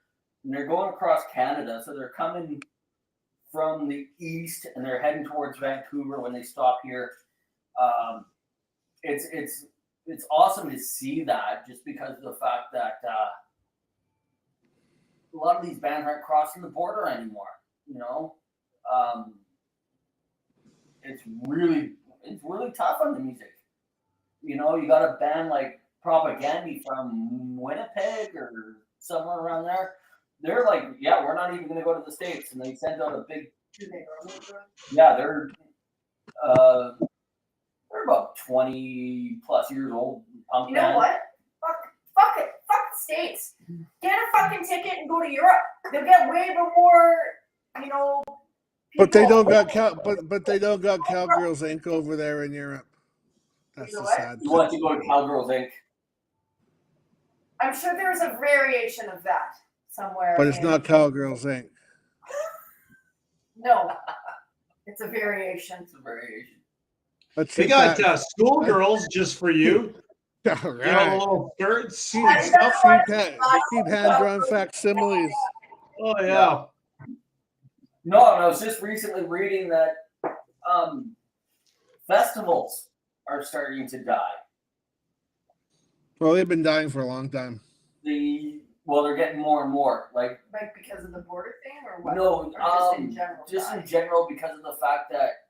and they're going across Canada, so they're coming from the east and they're heading towards Vancouver when they stop here. It's awesome to see that, just because of the fact that a lot of these bands aren't crossing the border anymore. You know, it's really tough on the music. You know, you got a band like Propaganda from Winnipeg or somewhere around there. They're like, yeah, we're not even going to go to the States, and they sent out a big. Do they normally do it? Yeah, they're about 20 plus years old. Punk You know band. what? Fuck it. Fuck the States. Get a fucking ticket and go to Europe. They'll get way more, you know. But they people. don't got but they don't got Cowgirls Inc. over there in Europe. That's You know the what? sad You thing. want to go to Cowgirls Inc. I'm sure there's a variation of that somewhere. But it's in- not Cowgirls Inc. No, it's a variation. It's a variation. Let's We see got that. schoolgirls just for you. All You know, right. little skirts. Keep I hand-drawn facsimiles. Oh yeah. No, I was just recently reading that festivals are starting to die. Well, they've been dying for a long time. They're getting more and more. Like, Like because of the border thing or what? no, Or just in general. just in general, because of the fact that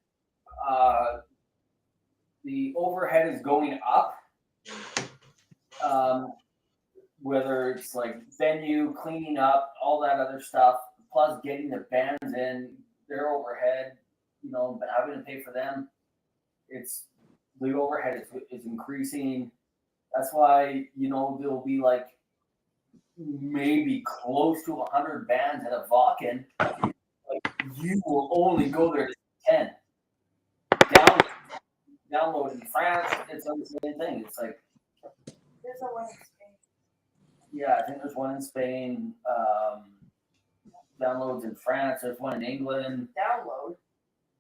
the overhead is going up. Whether it's like venue, cleaning up, all that other stuff, plus getting the bands in, their overhead, but having to pay for them, the overhead is increasing. That's why, there'll be like maybe close to 100 bands at a Vakken. Like, you will only go there to 10. Download in France, it's the same thing. It's like, There's a one in Spain. yeah, I think there's one in Spain. Downloads in France. There's one in England. Download.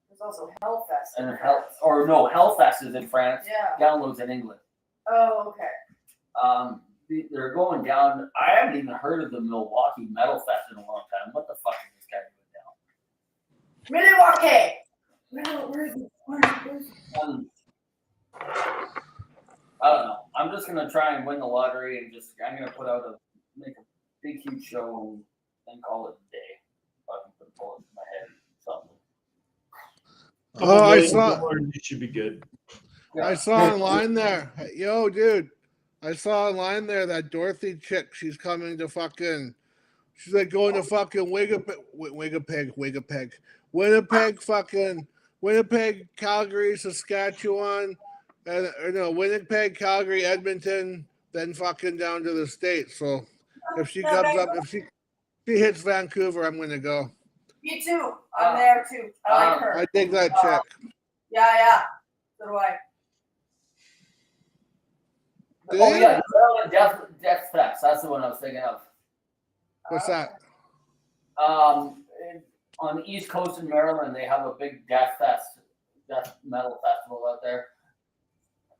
There's also Hellfest. And Hellfest is in France. Yeah. Downloads in England. Oh, okay. They're going down. I haven't even heard of the Milwaukee Metal Fest in a long time. What the fuck is this guy doing down? Milwaukee. Where's it? I don't know. I'm just gonna try and win the lottery and I'm gonna make a big huge show and call it a day. If I can put a bullet in my head or something. Oh, I saw. It should be good. Yeah. I saw online there. Yo, dude. I saw online there that Dorothy chick. She's coming to fucking. She's like going to fucking Winnipeg, Calgary, Saskatchewan, and Winnipeg, Calgary, Edmonton, then fucking down to the States. So if she comes up, if she hits Vancouver, I'm gonna go. Me too. I'm there too. I like her. I dig that chick. Yeah. So do I. Oh yeah, Maryland Death Fest. That's the one I was thinking of. What's that? On the East Coast in Maryland, they have a big death metal festival out there.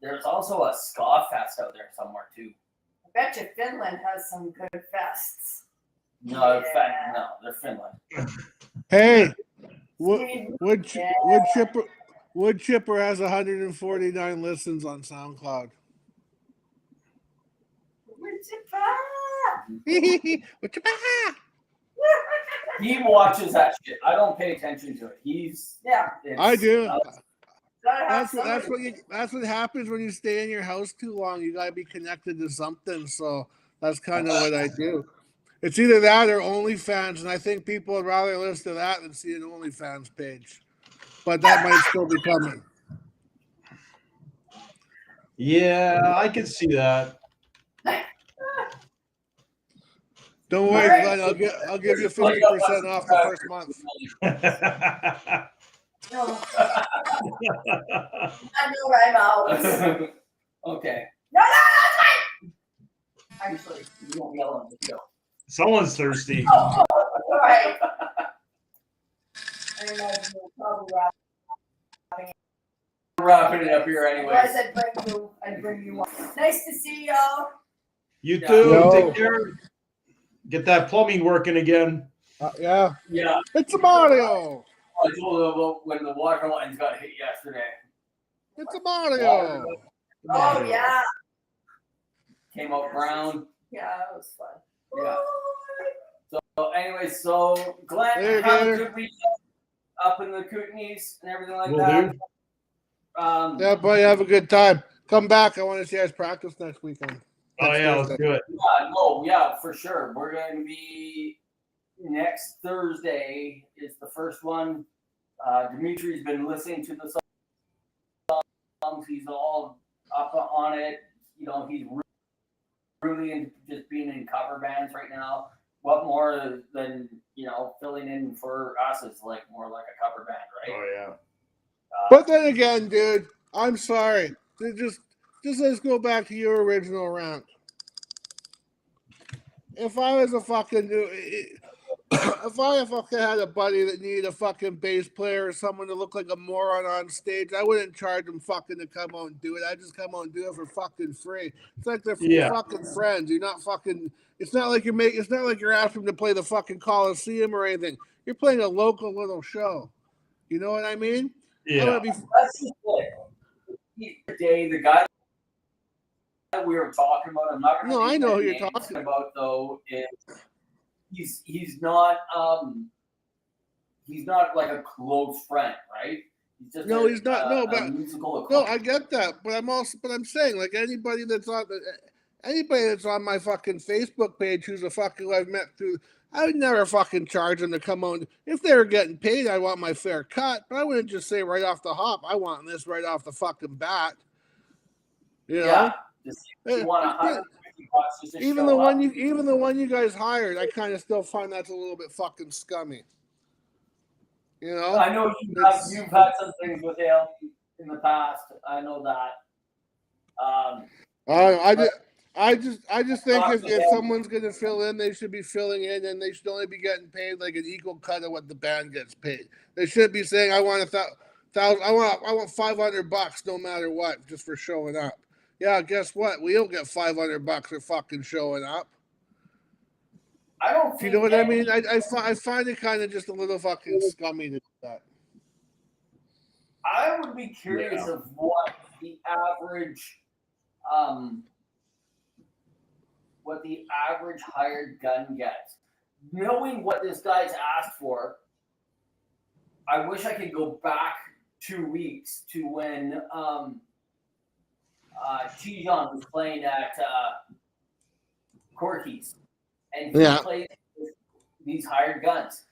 There's also a ska fest out there somewhere too. I bet you Finland has some good fests. No, in fact, no, they're Finland. Hey, Sweden. Wood Chipper has 149 listens on SoundCloud. Wood Chipper. He watches that shit. I don't pay attention to it. I do. That's That's what happens when you stay in your house too long. You gotta be connected to something. So that's kind of what I do. It's either that or OnlyFans, and I think people would rather listen to that than see an OnlyFans page. But that might still be coming. Yeah, I can see that. Don't worry, Glenn. I'll give you 50% off the first month. No. I know where I'm out. Okay. No, that's right. Actually, You won't yell on the show. Someone's thirsty. all right. I imagine we'll probably Wrapping it up here Otherwise, anyways. I'd bring you one. Nice to see y'all. You Yeah. too. Yo. Take care. Get that plumbing working again. Yeah. Yeah. It's a Mario. I told you about when the water lines got hit yesterday. It's a Mario. Oh yeah. Came up brown. Yeah, it was fun. Yeah. So anyway, Glenn, Later, have a Gator. good weekend up in the Kootenays and everything like Will that. do. Yeah, buddy, have a good time. Come back. I want to see us practice next weekend. Oh yeah, let's do it. Yeah, for sure. We're going to be next Thursday is the first one. Dimitri's been listening to the songs. He's all up on it. He's really into just being in cover bands right now. What more than filling in for us is more like a cover band, right? Oh yeah. But then again, dude, I'm sorry. Just let's go back to your original rant. If I was a fucking if I fucking had a buddy that needed a fucking bass player or someone to look like a moron on stage, I wouldn't charge them fucking to come out and do it. I'd just come out and do it for fucking free. It's like they're fucking friends. You're not fucking. It's not like It's not like you're asking them to play the fucking Coliseum or anything. You're playing a local little show. You know what I mean? Yeah. That's just it. The guy that we were talking about, I'm not going to. No, I know who you're talking about though. Is he's not like a close friend, right? He's just he's not. No, but musical. No, I get that, but I'm saying like anybody that's on my fucking Facebook page who's a fucking I've met through I would never fucking charge them to come on. If they were getting paid, I want my fair cut. But I wouldn't just say right off the hop, I want this right off the fucking bat. You know? Yeah. Just, Eh, you want yeah. $150 just to Even show the one up. you guys hired, I kind of still find that's a little bit fucking scummy. You know? I know you've had some things with him in the past. I know that. I just think if someone's gonna fill in, they should be filling in, and they should only be getting paid like an equal cut of what the band gets paid. They shouldn't be saying I want I want $500 no matter what, just for showing up. Yeah, guess what? We don't get $500 for fucking showing up. I don't. You know what I mean? I find it kind of just a little fucking scummy to do that. I would be curious of what the average hired gun gets. Knowing what this guy's asked for, I wish I could go back 2 weeks to when Tijon was playing at Corky's, and he played with these hired guns.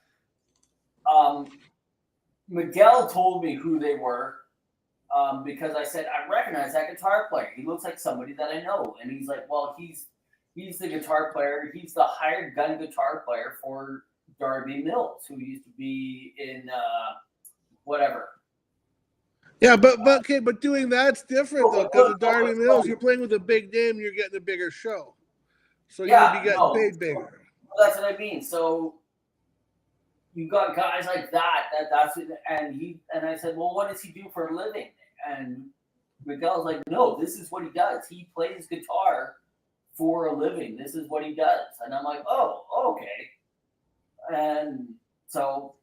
Miguel told me who they were because I said, I recognize that guitar player. He looks like somebody that I know. And he's like, well, he's the guitar player. He's the hired gun guitar player for Darby Mills, who used to be in whatever. Yeah, but doing that's different though, because of Darby Mills, you're playing with a big name, you're getting a bigger show, so you would be getting paid bigger. Well, that's what I mean. So you got guys like that's it, and I said, well, what does he do for a living? And Miguel's like, no, this is what he does. He plays guitar for a living. This is what he does. And I'm like, oh, okay. And so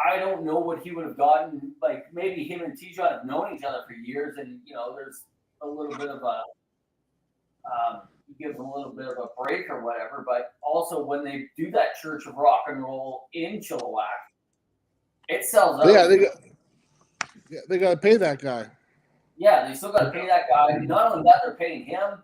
I don't know what he would have gotten. Like maybe him and Tijon have known each other for years, and there's a little bit of a he gives them a little bit of a break or whatever. But also when they do that Church of Rock and Roll in Chilliwack, it sells out. Yeah, they got to pay that guy. Yeah, they still got to pay that guy. Not only that, they're paying him.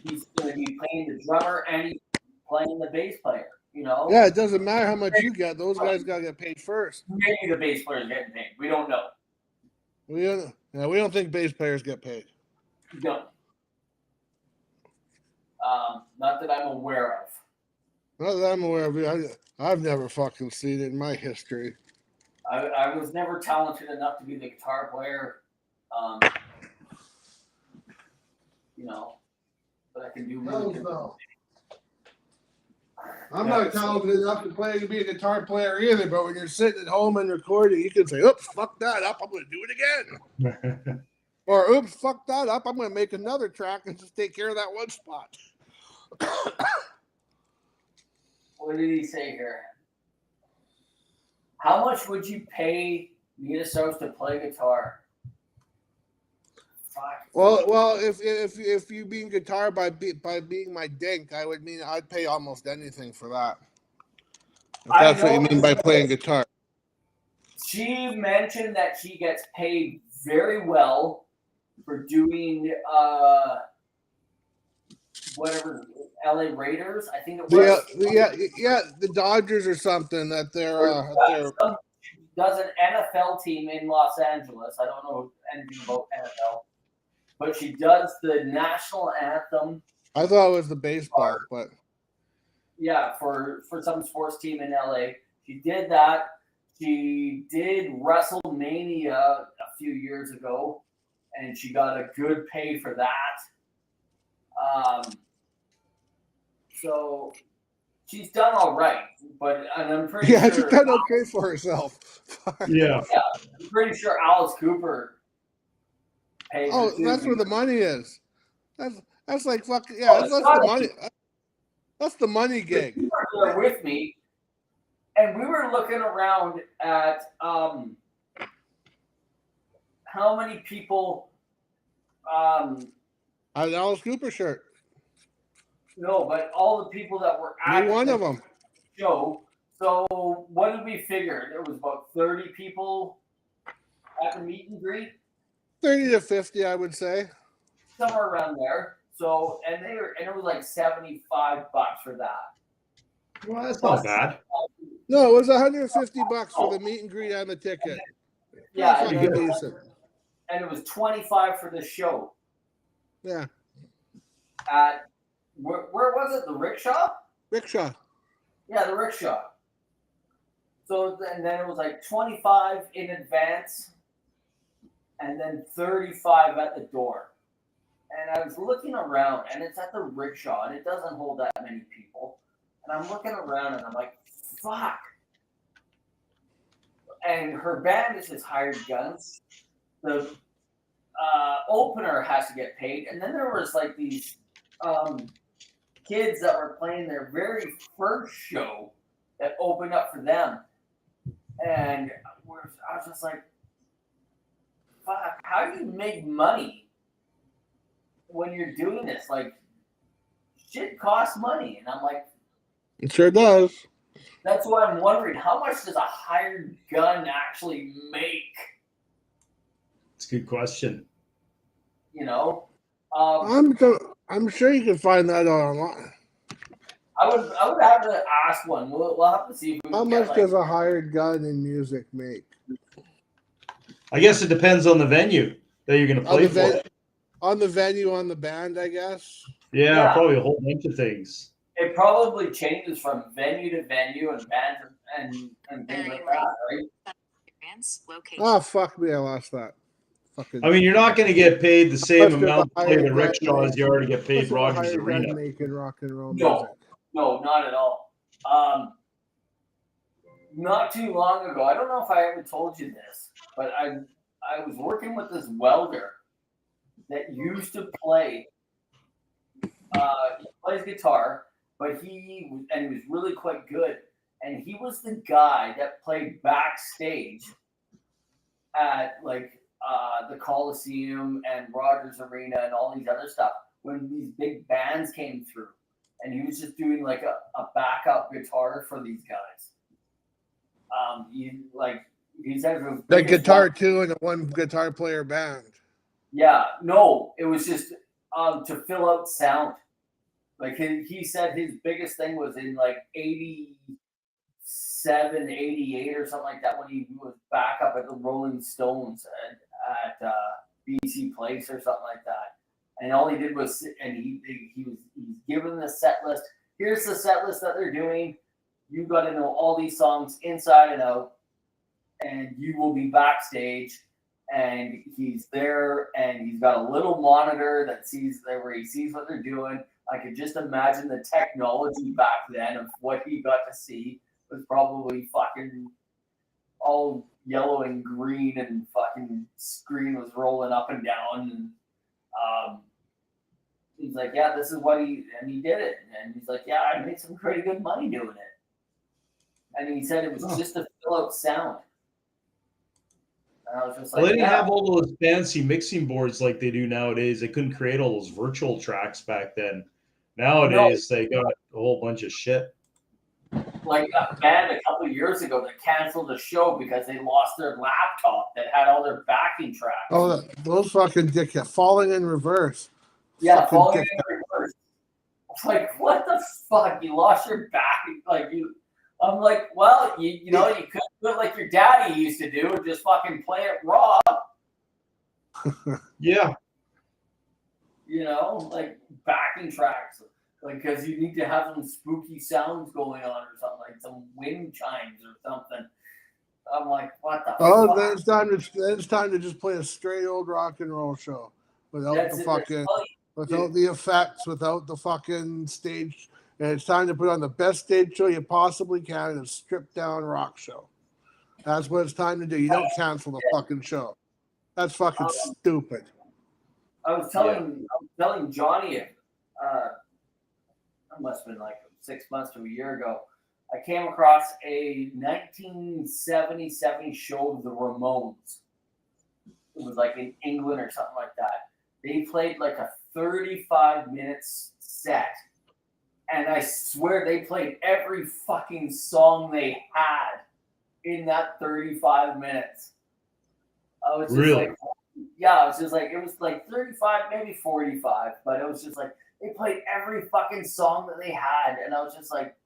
He's going to be paying the drummer and he's playing the bass player. Yeah, it doesn't matter how much you get; those guys got to get paid first. Maybe the bass player's getting paid. We don't know. We don't think bass players get paid. No. Not that I'm aware of. Not that I'm aware of. I've never fucking seen it in my history. I was never talented enough to be the guitar player. But I can do really good. I'm not talented enough to be a guitar player either, but when you're sitting at home and recording, you can say, oops, fuck that up, I'm going to do it again. Or, oops, fuck that up, I'm going to make another track and just take care of that one spot. What did he say here? How much would you pay Nita Strauss to play guitar? Well, if you mean guitar by being my dink, I'd pay almost anything for that. If that's what you mean by playing guitar. She mentioned that she gets paid very well for doing whatever LA Raiders, I think it was. Yeah, the Dodgers or something that they're. Does an NFL team in Los Angeles. I don't know anything about NFL. But she does the national anthem. I thought it was the baseball, but yeah, for some sports team in LA. She did that. She did WrestleMania a few years ago, and she got a good pay for that. So she's done all right, and I'm pretty sure. Yeah, she's done okay for herself. Yeah, I'm pretty sure Alice Cooper. Oh, that's where the money is. That's like fucking yeah. That's the money. That's the money gig. You were there with me, and we were looking around at how many people. An Alice Cooper shirt. No, but all the people that were at one of them show. So what did we figure? There was about 30 people at the meet and greet. 30 to 50, I would say. Somewhere around there. So, and it was like $75 for that. Well, that's not bad. No, it was $150 for the meet and greet and the ticket. Yeah, Pretty and fucking decent. it was $25 for the show. Yeah, At where was it? The rickshaw? rickshaw. Yeah, the rickshaw. So and then it was like 25 in advance, and then 35 at the door. And I was looking around, and it's at the rickshaw, and it doesn't hold that many people. And I'm looking around, and I'm like, fuck. And her band is just hired guns. The opener has to get paid, and then there was like these kids that were playing their very first show that opened up for them, and I was just like, fuck, how do you make money when you're doing this? Like, shit costs money, and I'm like, It sure does. that's why I'm wondering, how much does a hired gun actually make? It's a good question. You know, I'm sure you can find that online. I would have to ask one. We'll have to see if we How can get, much like, does a hired gun in music make? I guess it depends on the venue that you're going to play for. On the venue, on the band, I guess. Yeah, Yeah. probably a whole bunch of things. it probably changes from venue to venue and band and things like that, right? Oh, fuck me, I lost that. Fucking. I mean, you're not going to get paid the same Let's go amount to the play hired the rickshaw gun. as you already get paid What's a Rogers hired Arena. gun making rock and roll No. music? No, not at all. Not too long ago, I don't know if I ever told you this, but I was working with this welder that used to play. He plays guitar, but he was really quite good. And he was the guy that played backstage at like the Coliseum and Rogers Arena and all these other stuff when these big bands came through. And he was just doing like a backup guitar for these guys. He said it was The guitar too, and the one guitar player band. Yeah, no, it was just to fill out sound. Like he said his biggest thing was in like 87, 88 or something like that when he was back up at the Rolling Stones at BC Place or something like that. And all he did was sit, and he's given the set list. Here's the set list that they're doing. You've got to know all these songs inside and out, and you will be backstage. And he's there, and he's got a little monitor that sees where he sees what they're doing. I could just imagine the technology back then of what he got to see was probably fucking all yellow and green, and fucking screen was rolling up and down, and he's like, yeah, this is what he did it, and he's like, yeah, I made some pretty good money doing it, and he said it was just to fill out sound. And I was just like, Well, they didn't yeah. have all those fancy mixing boards like they do nowadays. They couldn't create all those virtual tracks back then. Nowadays, they got a whole bunch of shit. Like a band a couple of years ago that canceled the show because they lost their laptop that had all their backing tracks. Oh, those fucking dickheads. Falling in reverse. Yeah, fucking falling in dickhead. reverse. Like, what the fuck? You lost your backing? Like, I'm like, well, you know, you could do it like your daddy used to do and just fucking play it raw. Yeah. You know, like backing tracks. Like, because you need to have some spooky sounds going on or something, like some wind chimes or something. I'm like, what the Oh, fuck? then it's time to just play a straight old rock and roll show without That's the it. fucking, Well, without the effects, without the fucking stage. And it's time to put on the best stage show you possibly can and a stripped down rock show. That's what it's time to do. You don't cancel the fucking show. That's fucking stupid. I was telling Johnny, it must have been like 6 months to a year ago. I came across a 1977 show of the Ramones. It was like in England or something like that. They played like a 35 minutes set. And I swear they played every fucking song they had in that 35 minutes. I was just Really? like, yeah, I was just like, it was like 35, maybe 45, but it was just like, they played every fucking song that they had. And I was just like,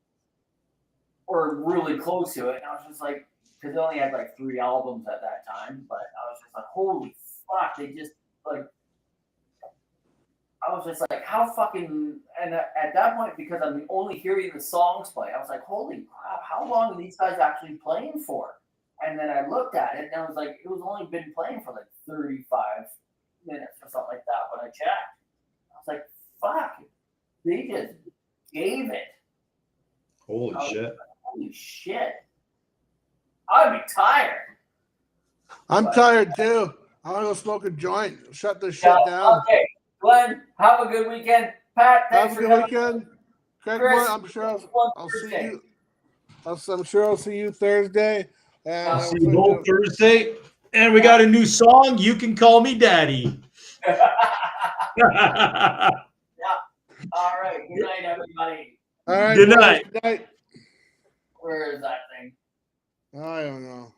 or really close to it. And I was just like, because they only had like 3 albums at that time, but I was just like, holy fuck, they just like. I was just like, how fucking, and at that point, because I'm only hearing the songs play, I was like, holy crap, how long are these guys actually playing for? And then I looked at it, and I was like, it was only been playing for like 35 minutes or something like that when I checked. I was like, fuck, they just gave it. Holy shit. Like, holy shit. I'd be tired. I'm tired too. I want to go smoke a joint. Shut this shit down. Okay. Glenn, have a good weekend. Pat, thanks Have a for good coming. weekend. Craig, Chris, I'm sure I'll see Thursday. you. I'm sure I'll see you Thursday. And I'll see you both Thursday. And we got a new song. You Can Call Me Daddy. All right. Good night, everybody. All right. Good boys, night. Good night. Where is that thing? I don't know.